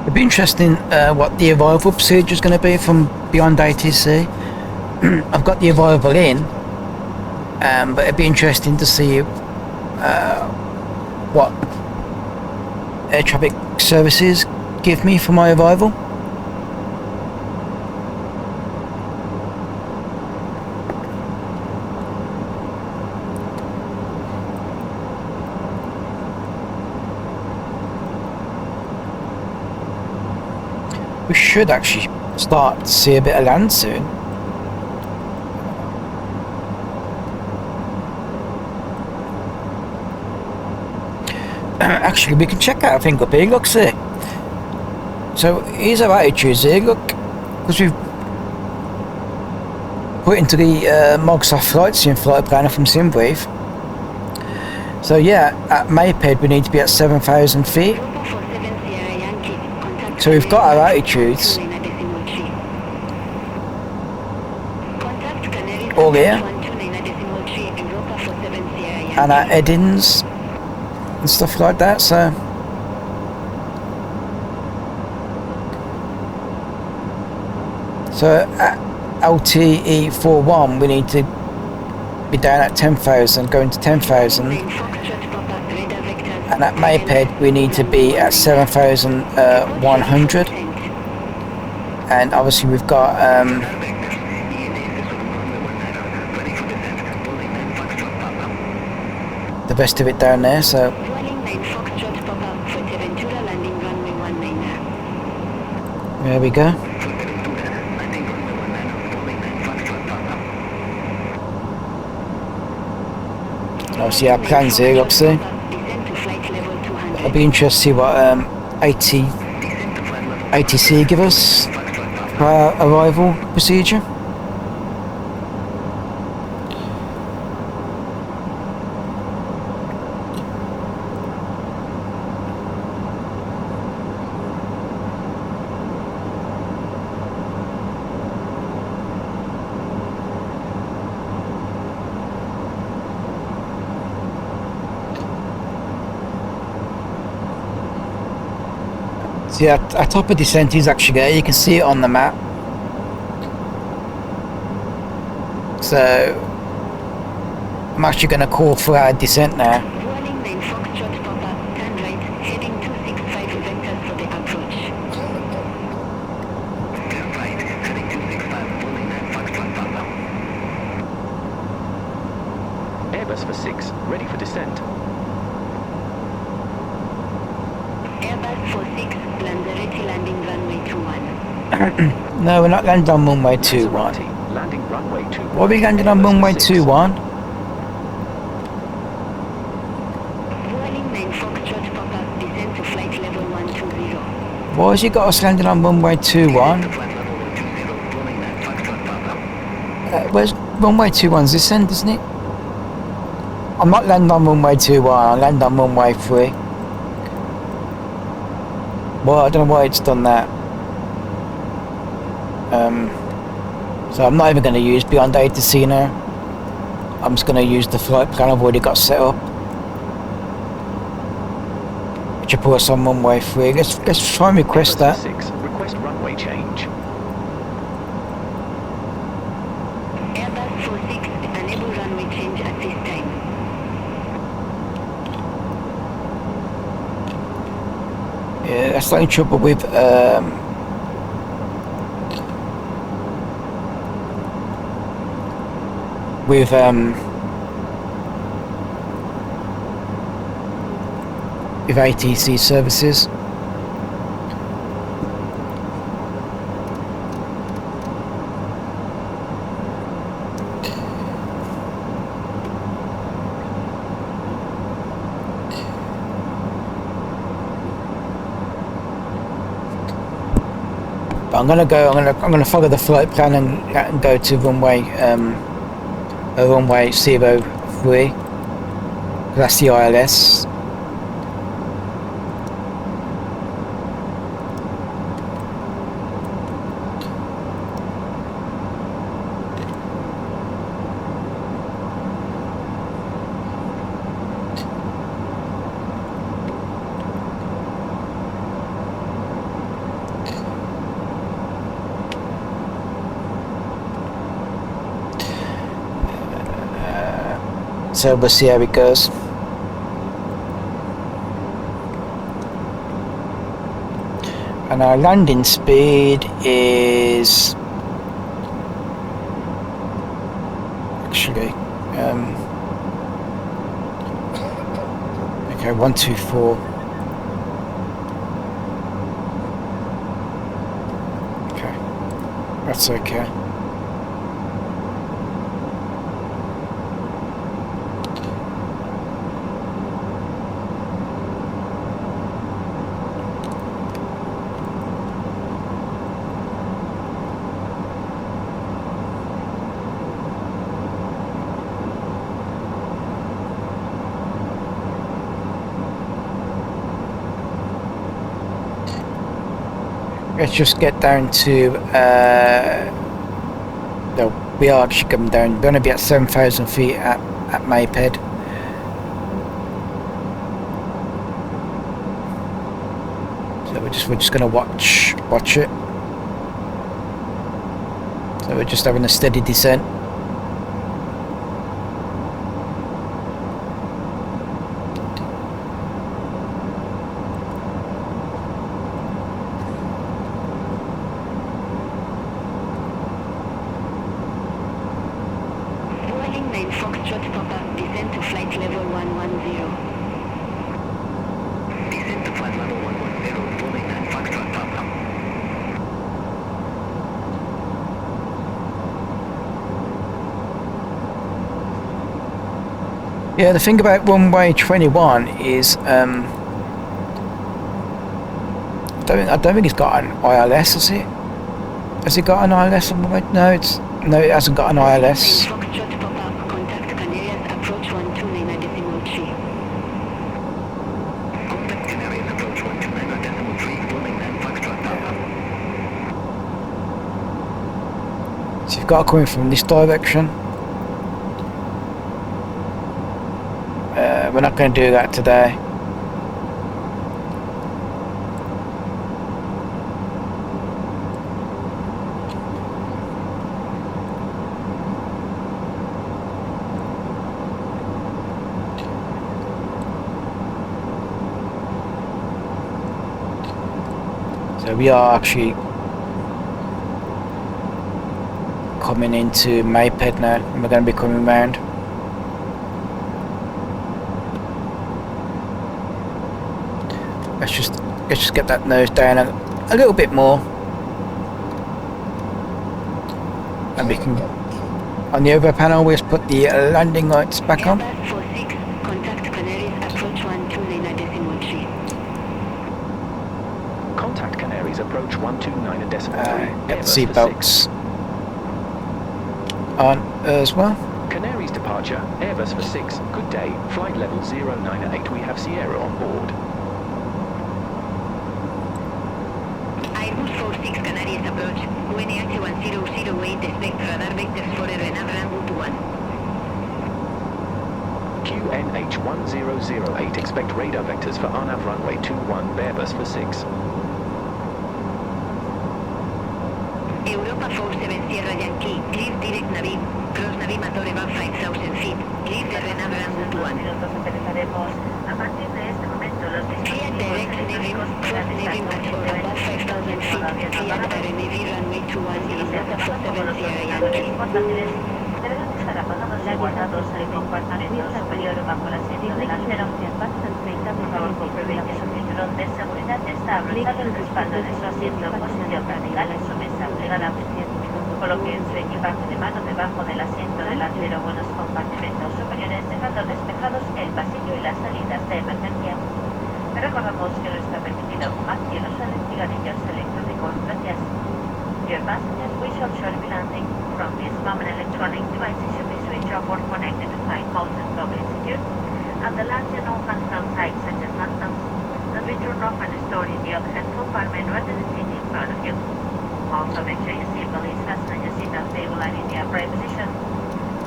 It'd be interesting what the arrival procedure is going to be from beyond ATC. I've got the arrival in, but it'd be interesting to see what air traffic services give me for my arrival. We should actually start to see a bit of land soon. Actually, we can check out a thing up here. Look, see. So here's our attitudes here. Look, because we've put into the Microsoft Flight Sim flight planner from SimBrief. So yeah, at Mayped we need to be at 7,000 feet. So we've got our altitudes all here, and our headings and stuff like that. So at LTE41 we need to be down at 10,000, going to 10,000. And at Mayped we need to be at 7,100. and obviously we've got the rest of it down there, so there we go. Obviously our plans here, obviously. I'll be interested to see what ATC give us for our arrival procedure. See, our top of descent is actually there. You can see it on the map. So I'm actually going to call for our descent now. Airbus for 6, ready for descent. Airbus for 6, Lanzarote landing runway 21. No, we're not landing on runway 21. Lanzarote, landing runway 21. Why are we landing on runway 21? Vueling 9 Foxtrot Papa, descent to flight level 120. Why has he got us landing on runway 21? Where's runway 21's this end, isn't it? I'm not landing on runway 21, I'll land on runway 3. Well, I don't know why it's done that. So I'm not even going to use Beyond ATC now. I'm just going to use the flight plan I've already got set up, which will put us on runway 3. Let's try and request that. 6, request runway change. Airbus for 6, enable runway change at this time. Yeah, that's the only trouble with ATC services. But I'm gonna follow the flight plan and go to runway 03. That's the ILS. So we'll see how it goes. And our landing speed is actually okay, 124. Okay, that's okay. Let's just get down to no, we are actually coming down. We're going to be at 7,000 feet at Mayped. So we're just going to watch it. So we're just having a steady descent. Yeah, the thing about runway 21 is I don't think it's got an ILS, has it? Has it got an ILS on runway? No, it hasn't got an ILS. Foxtrot pop-up, contact Canary Islands, approach 129.3. Contact Canaries, approach 129.3, forming that Foxtrot pop-up. So you've got to come in from this direction. We're not going to do that today. So we are actually coming into Mayped now, and we're going to be coming round. Let's just get that nose down a little bit more, and we can, on the over panel, we'll just put the landing lights back on. Airbus 46, contact Canaries, approach 129.3. Contact Canaries, approach 129.3. Get the seatbelts on as well. Canaries departure, Airbus for 6, good day, flight level 098, we have Sierra on board. Airbus 46, Canaries approach, UNH 1008, expect radar vectors for RNAV runway 21. QNH 1008, expect radar vectors for RNAV runway 21, Airbus for 6. Europa 47 Sierra Yankee, clear direct Navi, cross Navi Mator above 5,000 feet, clear the RNAV runway 21. A partir de este momento, los Clear direct Navi, cross Navi Mator above 5,000 feet, clear RNAV runway 21, Europa 47 Sierra Yankee. portátiles deberán estar apagados y guardados en el compartimento superior bajo el asiento delantero. Por favor, compruebe que su cinturón de seguridad está abrochado en el respaldo de su asiento en posición vertical en su mesa plegada. Coloque su equipaje de mano debajo del asiento delantero o en los compartimentos superiores, dejando despejados el pasillo y las salidas de emergencia. Recordamos que no está permitido fumar y el uso de cigarrillos electrónicos. Gracias. Dear passengers, we shall shortly be landing. From this moment, electronic devices should be switched off or connected to flight modes and globally secured. And the lamps and all handheld sites such as lanterns will be turned off and stored in the overhead compartment right in the seat in front of you. Also, make sure your seatbelt is fastened and your seatbelt stable and in the upright position.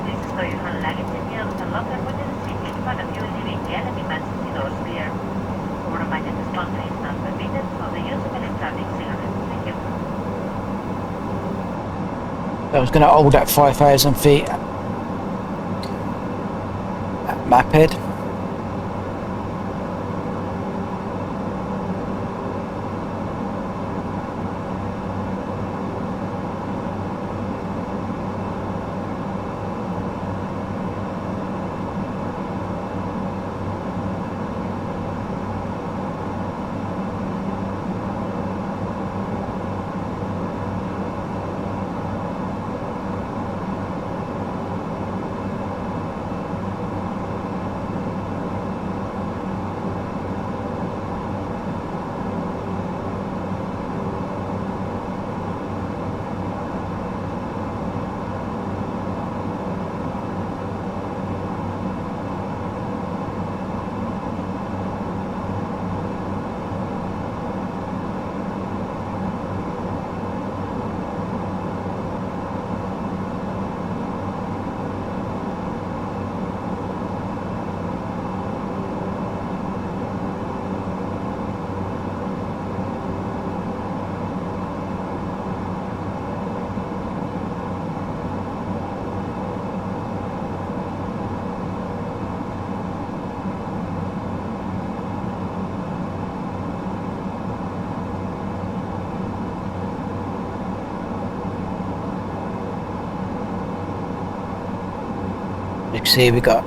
Please store your hand luggage in the overhead locker within the seat in front of you, leaving the enemy emergency doors clear. We remind you this country is not permitted for the use of electronic cigarettes. Thank you. I was going to hold at 5,000 feet at Mayped. You can see we've got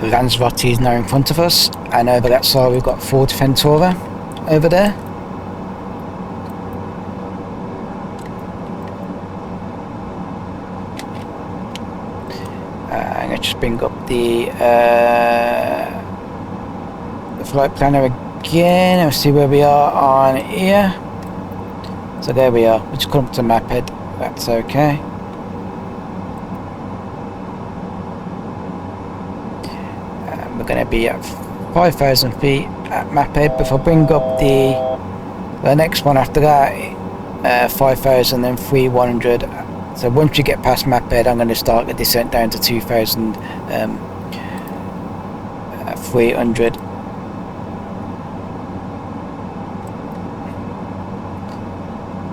Lanzarote now in front of us, and over that side we've got Ford Ventura over there. And let's just bring up the flight planner again and see where we are on here. So there we are. We just come up to map head. That's okay. We're going to be at 5,000 feet at map head. But if I bring up the next one after that, 5,300. So once you get past map head, I'm going to start the descent down to 2,300.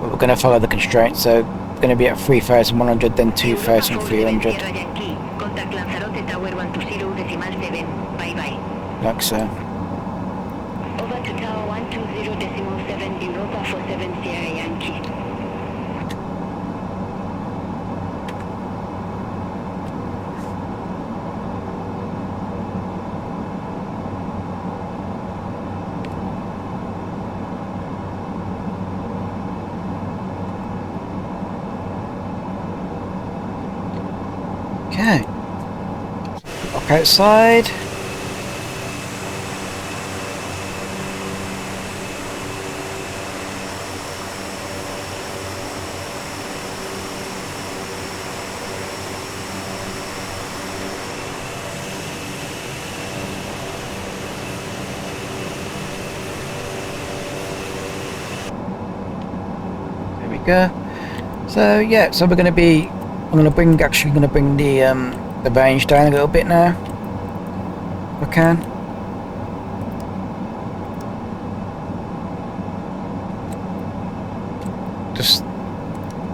We're going to follow the constraints, so we're going to be at 3,100, then 2,300. Contact Lanzarote Tower 120 decimal 7. Bye bye. Like so. Over to Tower 120 decimal 7 Europa for 7 Sierra Yankee. Okay. Up outside. There we go. So yeah, so we're going to be. I'm going to bring the range down a little bit now. If I can. Just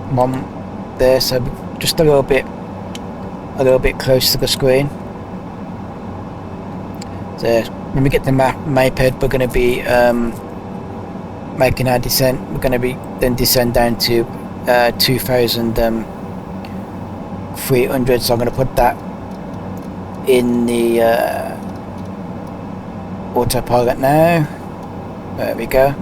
one there, so just a little bit close to the screen. So when we get to maphead, we're going to be making our descent. We're going to be then descend down to 2,300. So I'm going to put that in the autopilot now. There we go.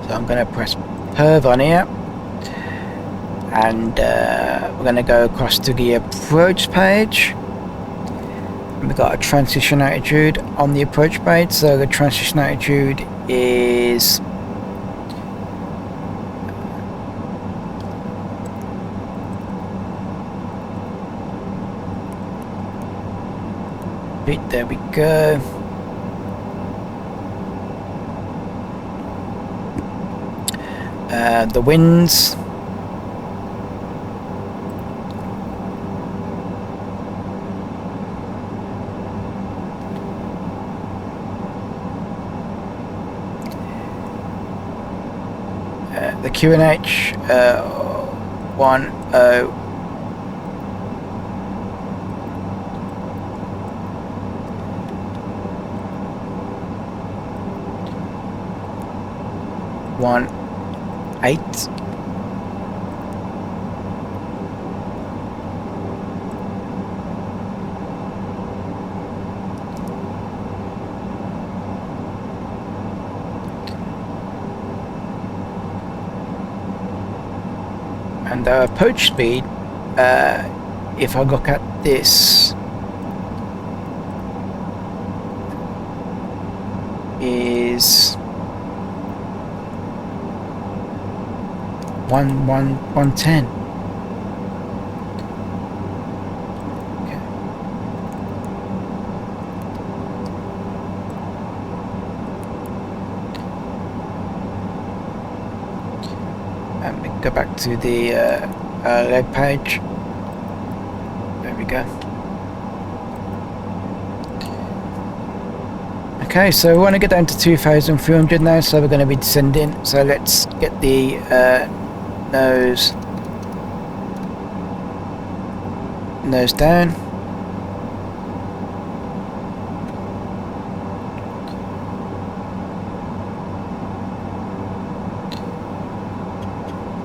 So I'm going to press perv on here, and we're going to go across to the approach page. And we've got a transition attitude on the approach page. So the transition attitude is there we go. The winds. The QNH 10 1-8. And the approach speed, if I look at this, is 110. Okay. And we go back to the leg page. There we go. Okay, so we want to get down to 2,300 now, so we're going to be descending. So let's get the nose down.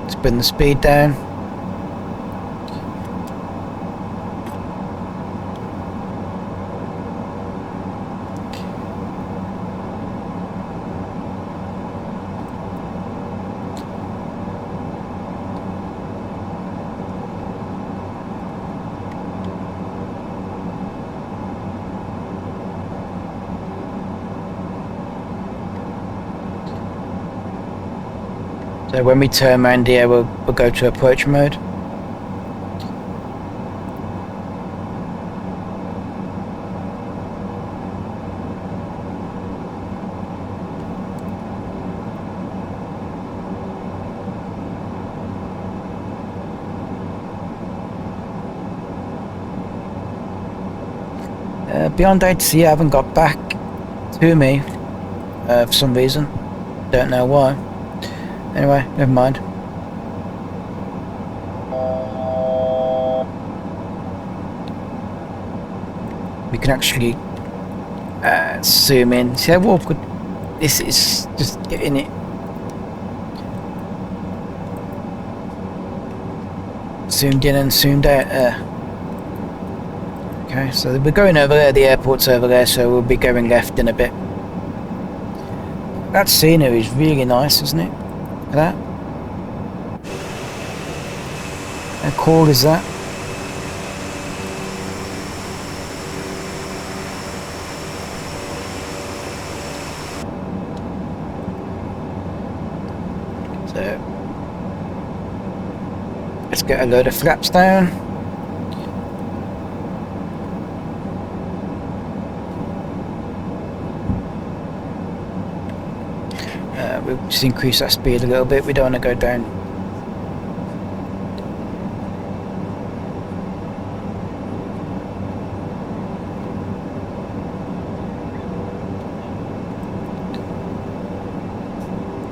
Let's bring the speed down. So when we turn around here, we'll go to approach mode. Beyond ATC, I haven't got back to me for some reason. Don't know why. Anyway, never mind. We can actually zoom in. See how awkward this is, just getting it. Zoomed in and zoomed out there. Okay, so we're going over there, the airport's over there, so we'll be going left in a bit. That scenery is really nice, isn't it? Look at that. How cool is that? So let's get a load of flaps down. We'll just increase that speed a little bit. We don't want to go down.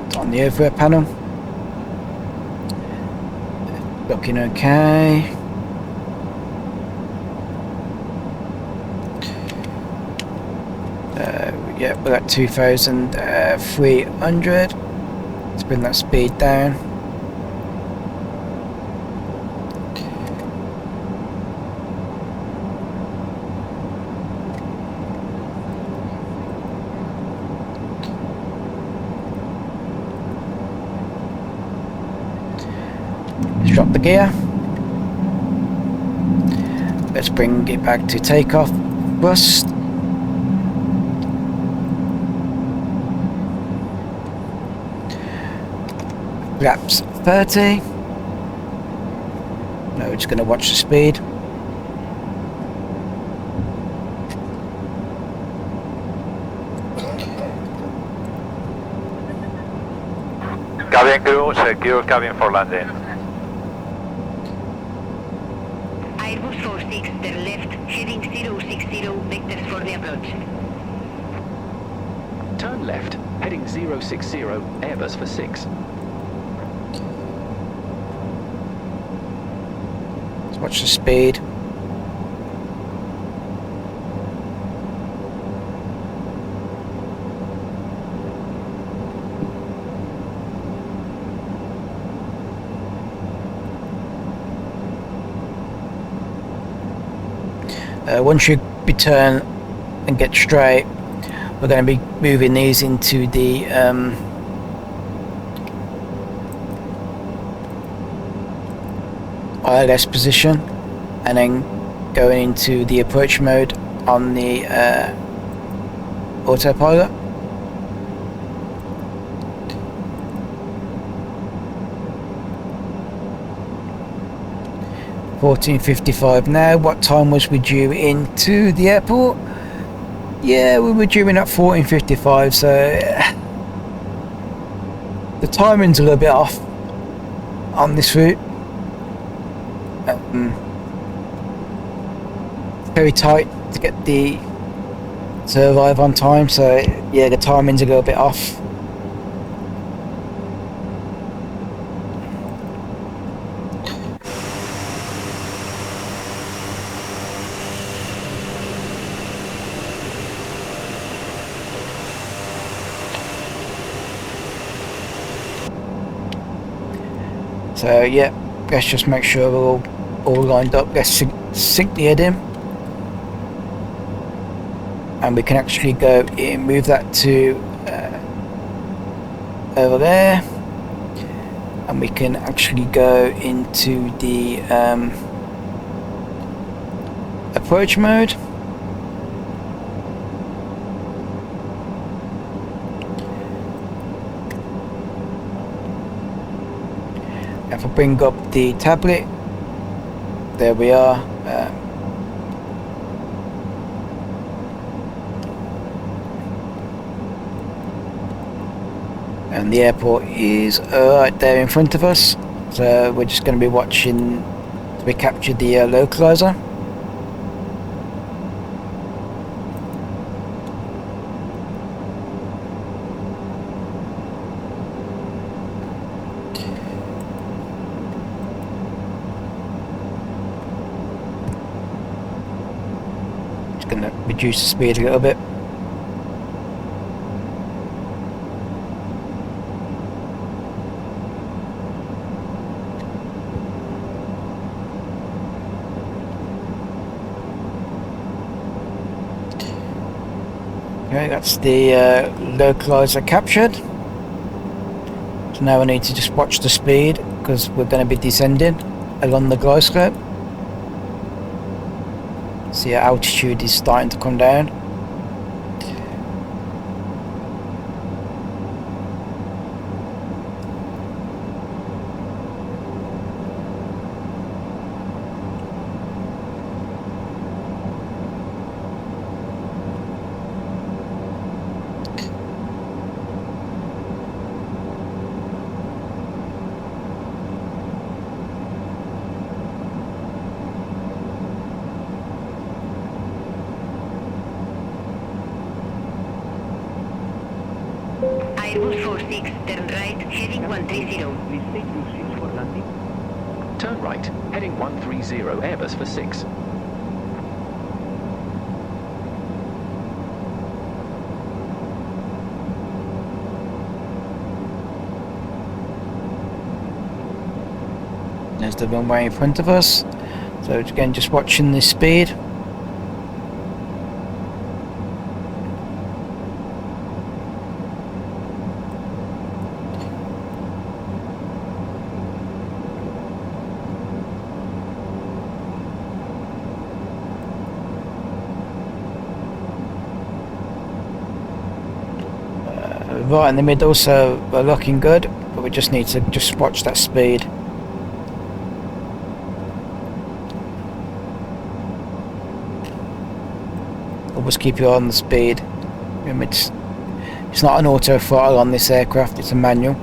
It's on the overhead panel. Looking okay. Yeah, we're at 2,300. Let's bring that speed down. Let's drop the gear. Let's bring it back to takeoff thrust. Flaps 30. No, we're just going to watch the speed. Cabin crew, secure cabin for landing. Airbus 46, turn left, heading 060, vectors for the approach. Turn left, heading 060, Airbus for 6. Watch the speed. Once you return and get straight, we're going to be moving these into the ILS position, and then going into the approach mode on the autopilot. 14:55 now. What time was we due into the airport? Yeah, we were due in at 14:55, so the timing's a little bit off on this route. Very tight to get to arrive on time, so yeah, the timing's a little bit off. So yeah, let's just make sure we're all lined up. Let's sink the head in, and we can actually go in, move that to over there, and we can actually go into the approach mode. If I bring up the tablet, there we are. And the airport is right there in front of us, so we're just going to be watching to be captured the localizer. Going to reduce the speed a little bit. Okay, that's the localizer captured. So now we need to just watch the speed because we're going to be descending along the glide slope. See, our altitude is starting to come down. Airbus 46, turn right, heading 130. Please take 26 for landing. Turn right, heading 130, Airbus for 6. There's the runway in front of us. So again, just watching the speed. Right in the middle, so we're looking good, but we just need to just watch that speed. Always keep your eye on the speed. It's not an auto throttle on this aircraft, it's a manual.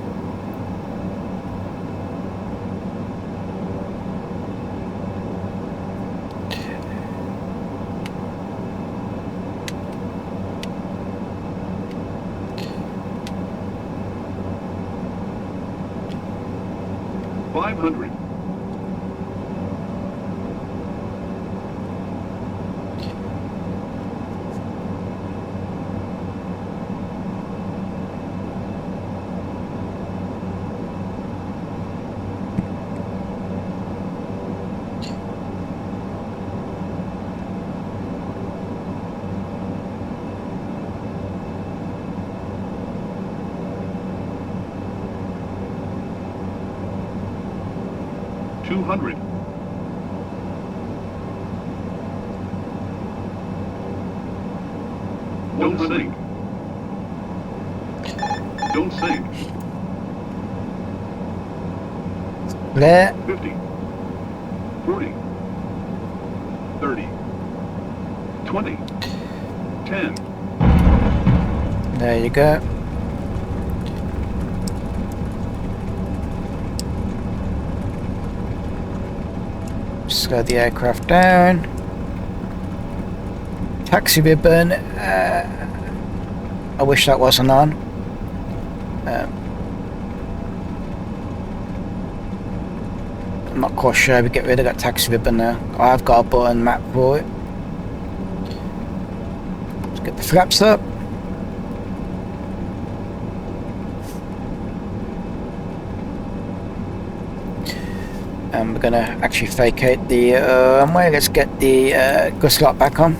Don't sink. Don't sink. There. 50. 40, 30, 20, 10. There you go. Slow the aircraft down. Taxi ribbon. I wish that wasn't on. I'm not quite sure how we get rid of that taxi ribbon now. I've got a button map for it. Let's get the flaps up. And we're going to actually vacate the runway. Let's get the gust lock back on.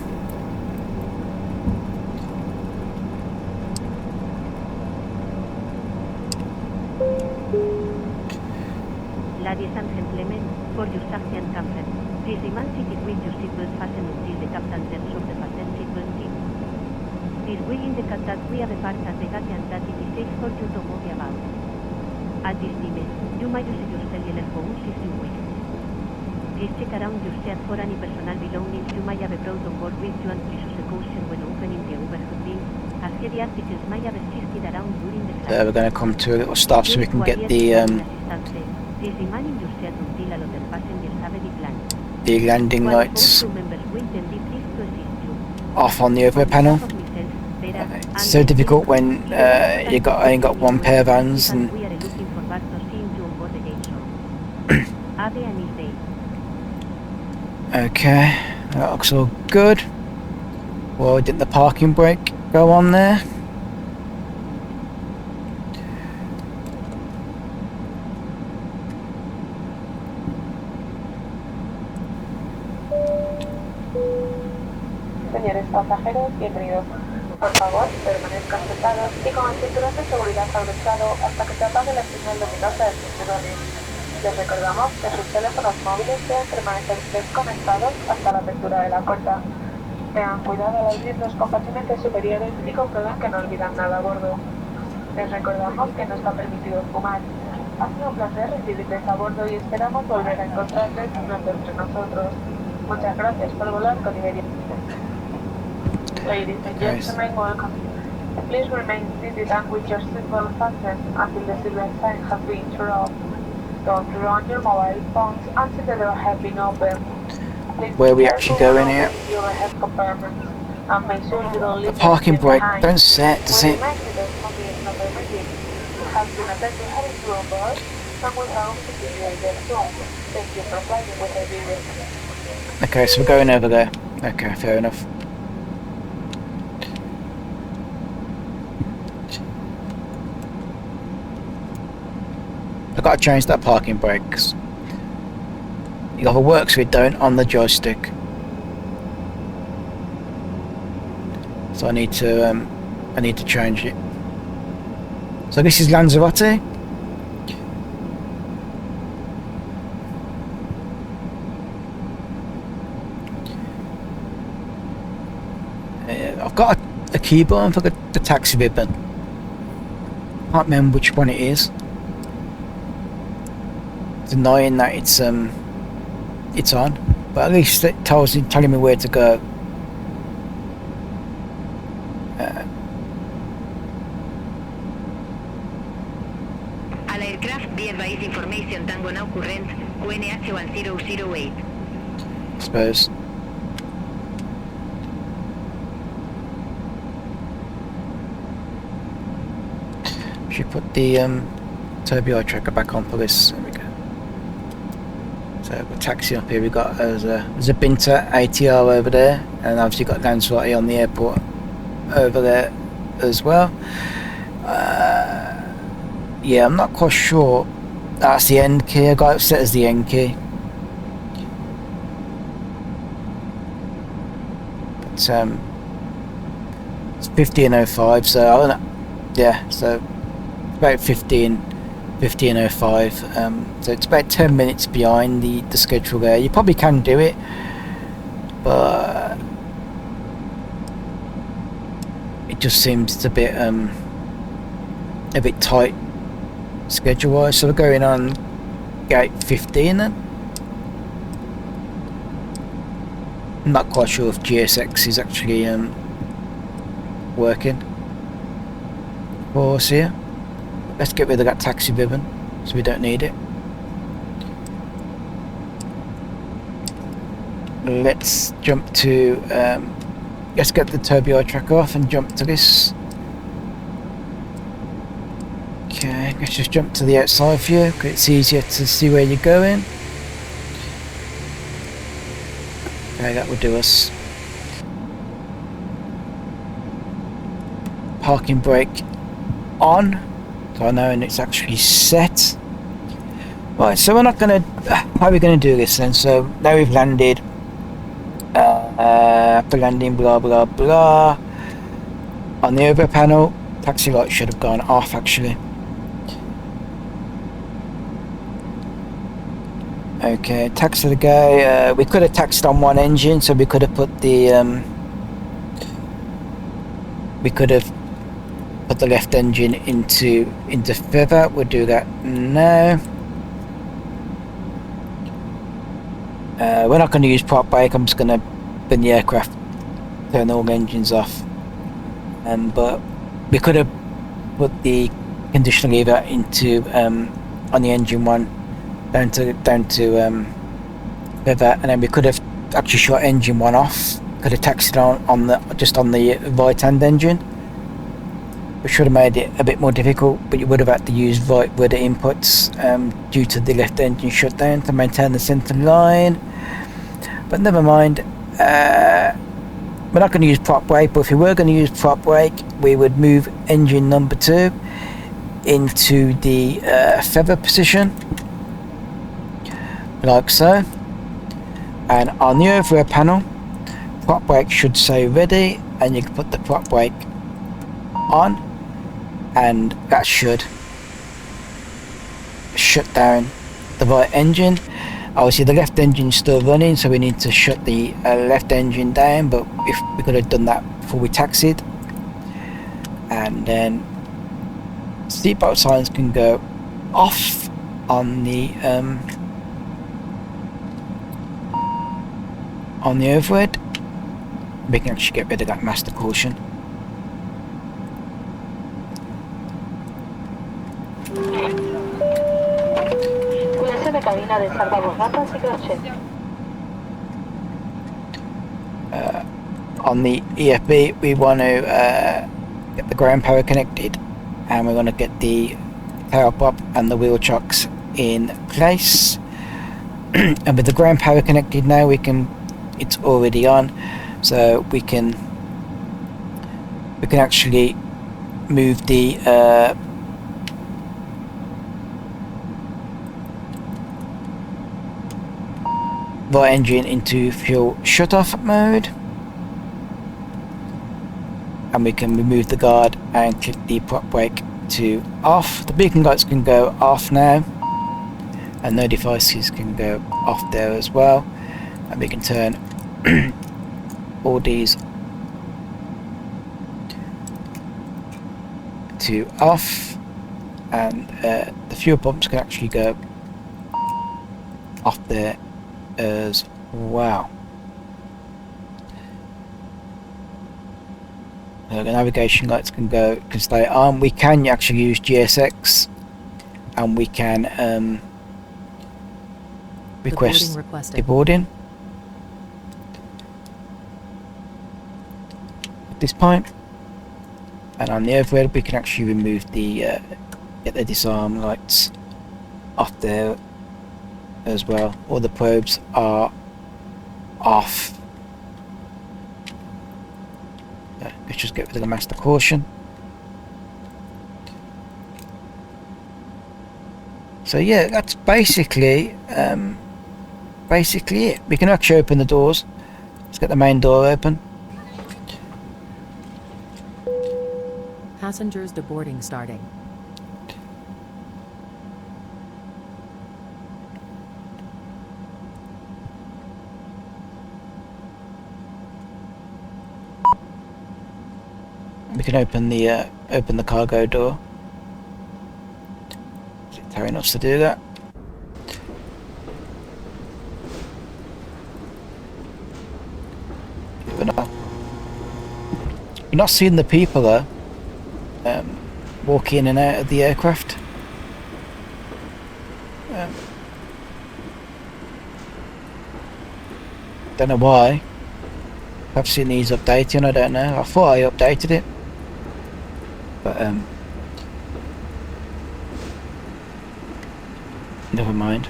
Ladies and gentlemen, for your safety and comfort, please remain seated with your seatbelt fastened until the captain turns off the fasten seatbelt key. This will indicate that we have parked at the gate and that it is safe for you to move about. At this time, you might use your cellular phones if you wish. Please check around your seat for any personal belongings you might have brought on board with you and please use caution when opening the overhead bin, as heavy articles might have existed around during the flight. There, we're going to come to a little stop so we can get the Please remain in your seat until all other passengers have declined. the landing lights off on the overhead panel. It's so difficult when you only got one pair of hands. And okay, that looks all good. Well, didn't the parking brake go on there? Señores pasajeros, bienvenidos. Por favor, permanezcan sentados y con el cinturón de seguridad abrochado hasta que se apague la señal luminosa de cinturones. Les recordamos que sus teléfonos móviles deben permanecer desconectados hasta la apertura de la puerta. Tengan cuidado al abrir los compartimentos superiores y comprueben que no olvidan nada a bordo. Les recordamos que no está permitido fumar. Ha sido un placer recibirles a bordo y esperamos volver a encontrarles pronto entre nosotros. Muchas gracias por volar con Iberian. Ladies and gentlemen, welcome. Please remain seated and with your seatbelt fastened until the silver sign has been turned off. Don't turn on your mobile phones until the door has been opened. Where are we actually going here? The parking brake don't set, does it? Okay, so we're going over there. Okay, fair enough. I've got to change that parking brake 'cause it either works or it don't on the joystick. So I need to change it. So this is Lanzarote. I've got a key button for the taxi ribbon. Can't remember which one it is. It's annoying that it's on, but at least it telling me where to go. All aircraft be advised information Tango now current QNH 1008. I suppose. Should put the turbine tracker back on for this. There we go. So we're taxiing up here. We've got Zabinta ATR over there, and obviously got Lanzarote on the airport over there as well. Yeah, I'm not quite sure. That's the end key. I got it set as the end key. But it's 15:05, so I don't know. Yeah, so about 15:05. So it's about 10 minutes behind the schedule there. You probably can do it, but it just seems a bit tight schedule wise. So we're going on gate 15 then. I'm not quite sure if GSX is actually working for us here. Let's get rid of that taxi ribbon, so we don't need it. Let's jump to, let's get the turbo track off and jump to this. Okay, let's just jump to the outside view, because it's easier to see where you're going. Okay, that will do us. Parking brake on, so I know it's actually set. Right, so we're not gonna, how are we gonna do this then? So now we've landed, after landing blah blah blah, on the over panel, taxi light should have gone off actually. Okay, taxi the guy, we could have taxed on one engine, so we could have put the, put the left engine into feather. We'll do that now. We're not going to use prop brake. I'm just going to bring the aircraft, turn all engines off. But we could have put the conditional lever into on the engine one down to feather, and then we could have actually shut engine one off. Could have taxied on the just on the right hand engine. We should have made it a bit more difficult, but you would have had to use right rudder inputs due to the left engine shutdown to maintain the centre line. But never mind. We're not going to use prop brake, but if we were going to use prop brake, we would move engine number 2 into the feather position, like so. And on the over panel, prop brake should say ready, and you can put the prop brake on, and that should shut down the right engine. Obviously the left engine is still running, so we need to shut the left engine down, but if we could have done that before we taxied. And then seatbelt signs can go off on the overhead. We can actually get rid of that master caution. On the EFB, we want to get the ground power connected, and we want to get the tail prop and the wheel chocks in place. And with the ground power connected now, we can, it's already on, so we can actually move the right engine into fuel shut-off mode, and we can remove the guard and click the prop brake to off. The beacon lights can go off now, and no devices can go off there as well, and we can turn all these to off, and the fuel pumps can actually go off there as well. So the navigation lights can stay on. We can actually use GSX, and we can request deboarding at this point. And on the overhead, we can actually remove the get the disarm lights off there as well. All the probes are off. Let's just get rid of the master caution. So yeah, that's basically it. We can actually open the doors. Let's get the main door open. Passengers deboarding starting. We can open the cargo door. Is it telling us to do that? You're not seeing the people though, walk in and out of the aircraft. Don't know why. Perhaps it needs updating, I don't know. I thought I updated it. But never mind.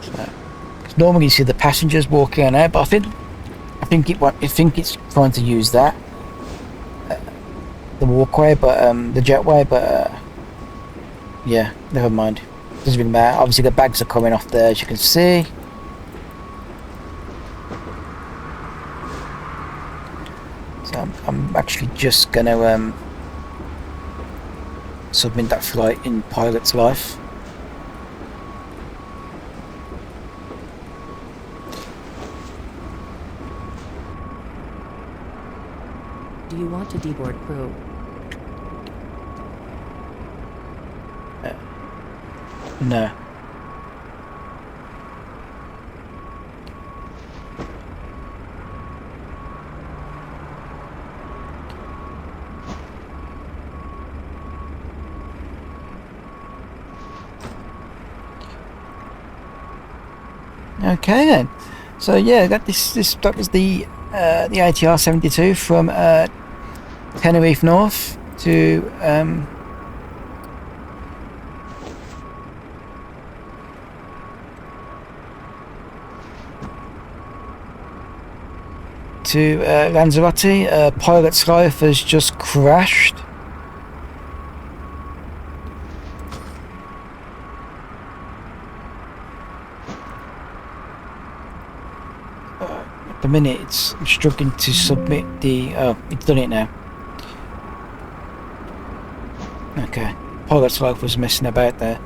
So, 'cause normally you see the passengers walking in and out, but I think it's trying to use that the walkway, but the jetway, but yeah, never mind. Doesn't really matter. Obviously the bags are coming off there, as you can see. So I'm actually just gonna submit that flight in pilot's life. Do you want to deboard crew? No. Okay then. So yeah, that was the ATR 72 from Tenerife North to Lanzarote. Pilot's life has just crashed. At the minute it's struggling to submit the... oh, it's done it now. Okay, pilot's life was messing about there.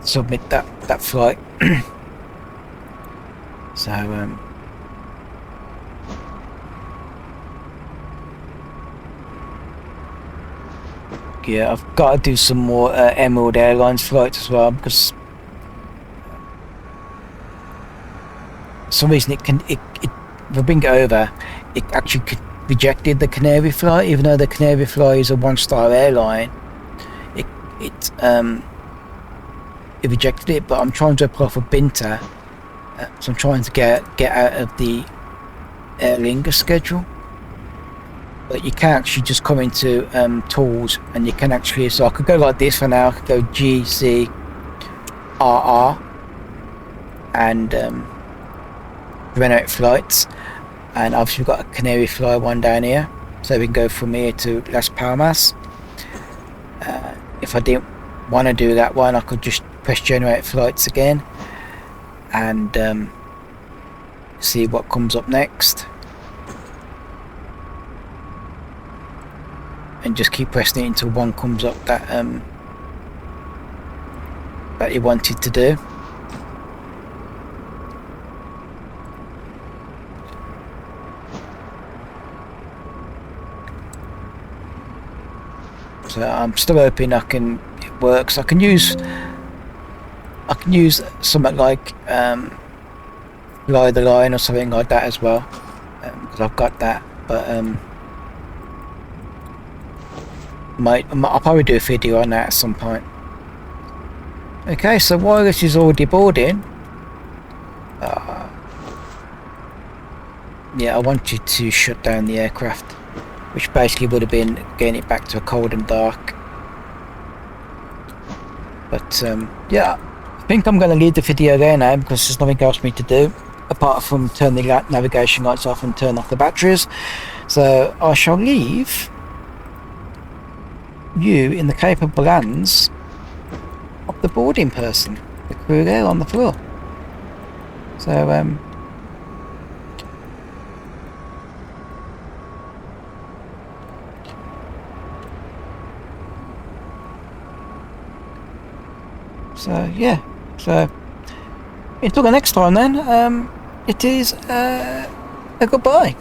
Submit that flight. So yeah, I've got to do some more Emerald Airlines flights as well, because for some reason if I bring it over, it actually rejected the Canary flight, even though the Canary flight is a 1-star airline. It rejected it, but I'm trying to apply for Binter, so I'm trying to get out of the Aer Lingus schedule. But you can actually just come into tools, and you can actually, so I could go like this for now. I could go GCRR and generate flights, and obviously we've got a Canary Fly one down here, so we can go from here to Las Palmas. If I didn't want to do that one, I could just press generate flights again and see what comes up next, and just keep pressing it until one comes up that that you wanted to do. So I'm still hoping it works. I can use something like Fly the Line or something like that as well, because I've got that. But I'll probably do a video on that at some point. Okay, so while this is already boarding, yeah, I wanted to shut down the aircraft, which basically would have been getting it back to a cold and dark. But yeah, I think I'm going to leave the video there now, because there's nothing else for me to do apart from turn the navigation lights off and turn off the batteries. So I shall leave you in the capable hands of the boarding person, the crew there on the floor. So yeah, so until the next time then, it is a goodbye.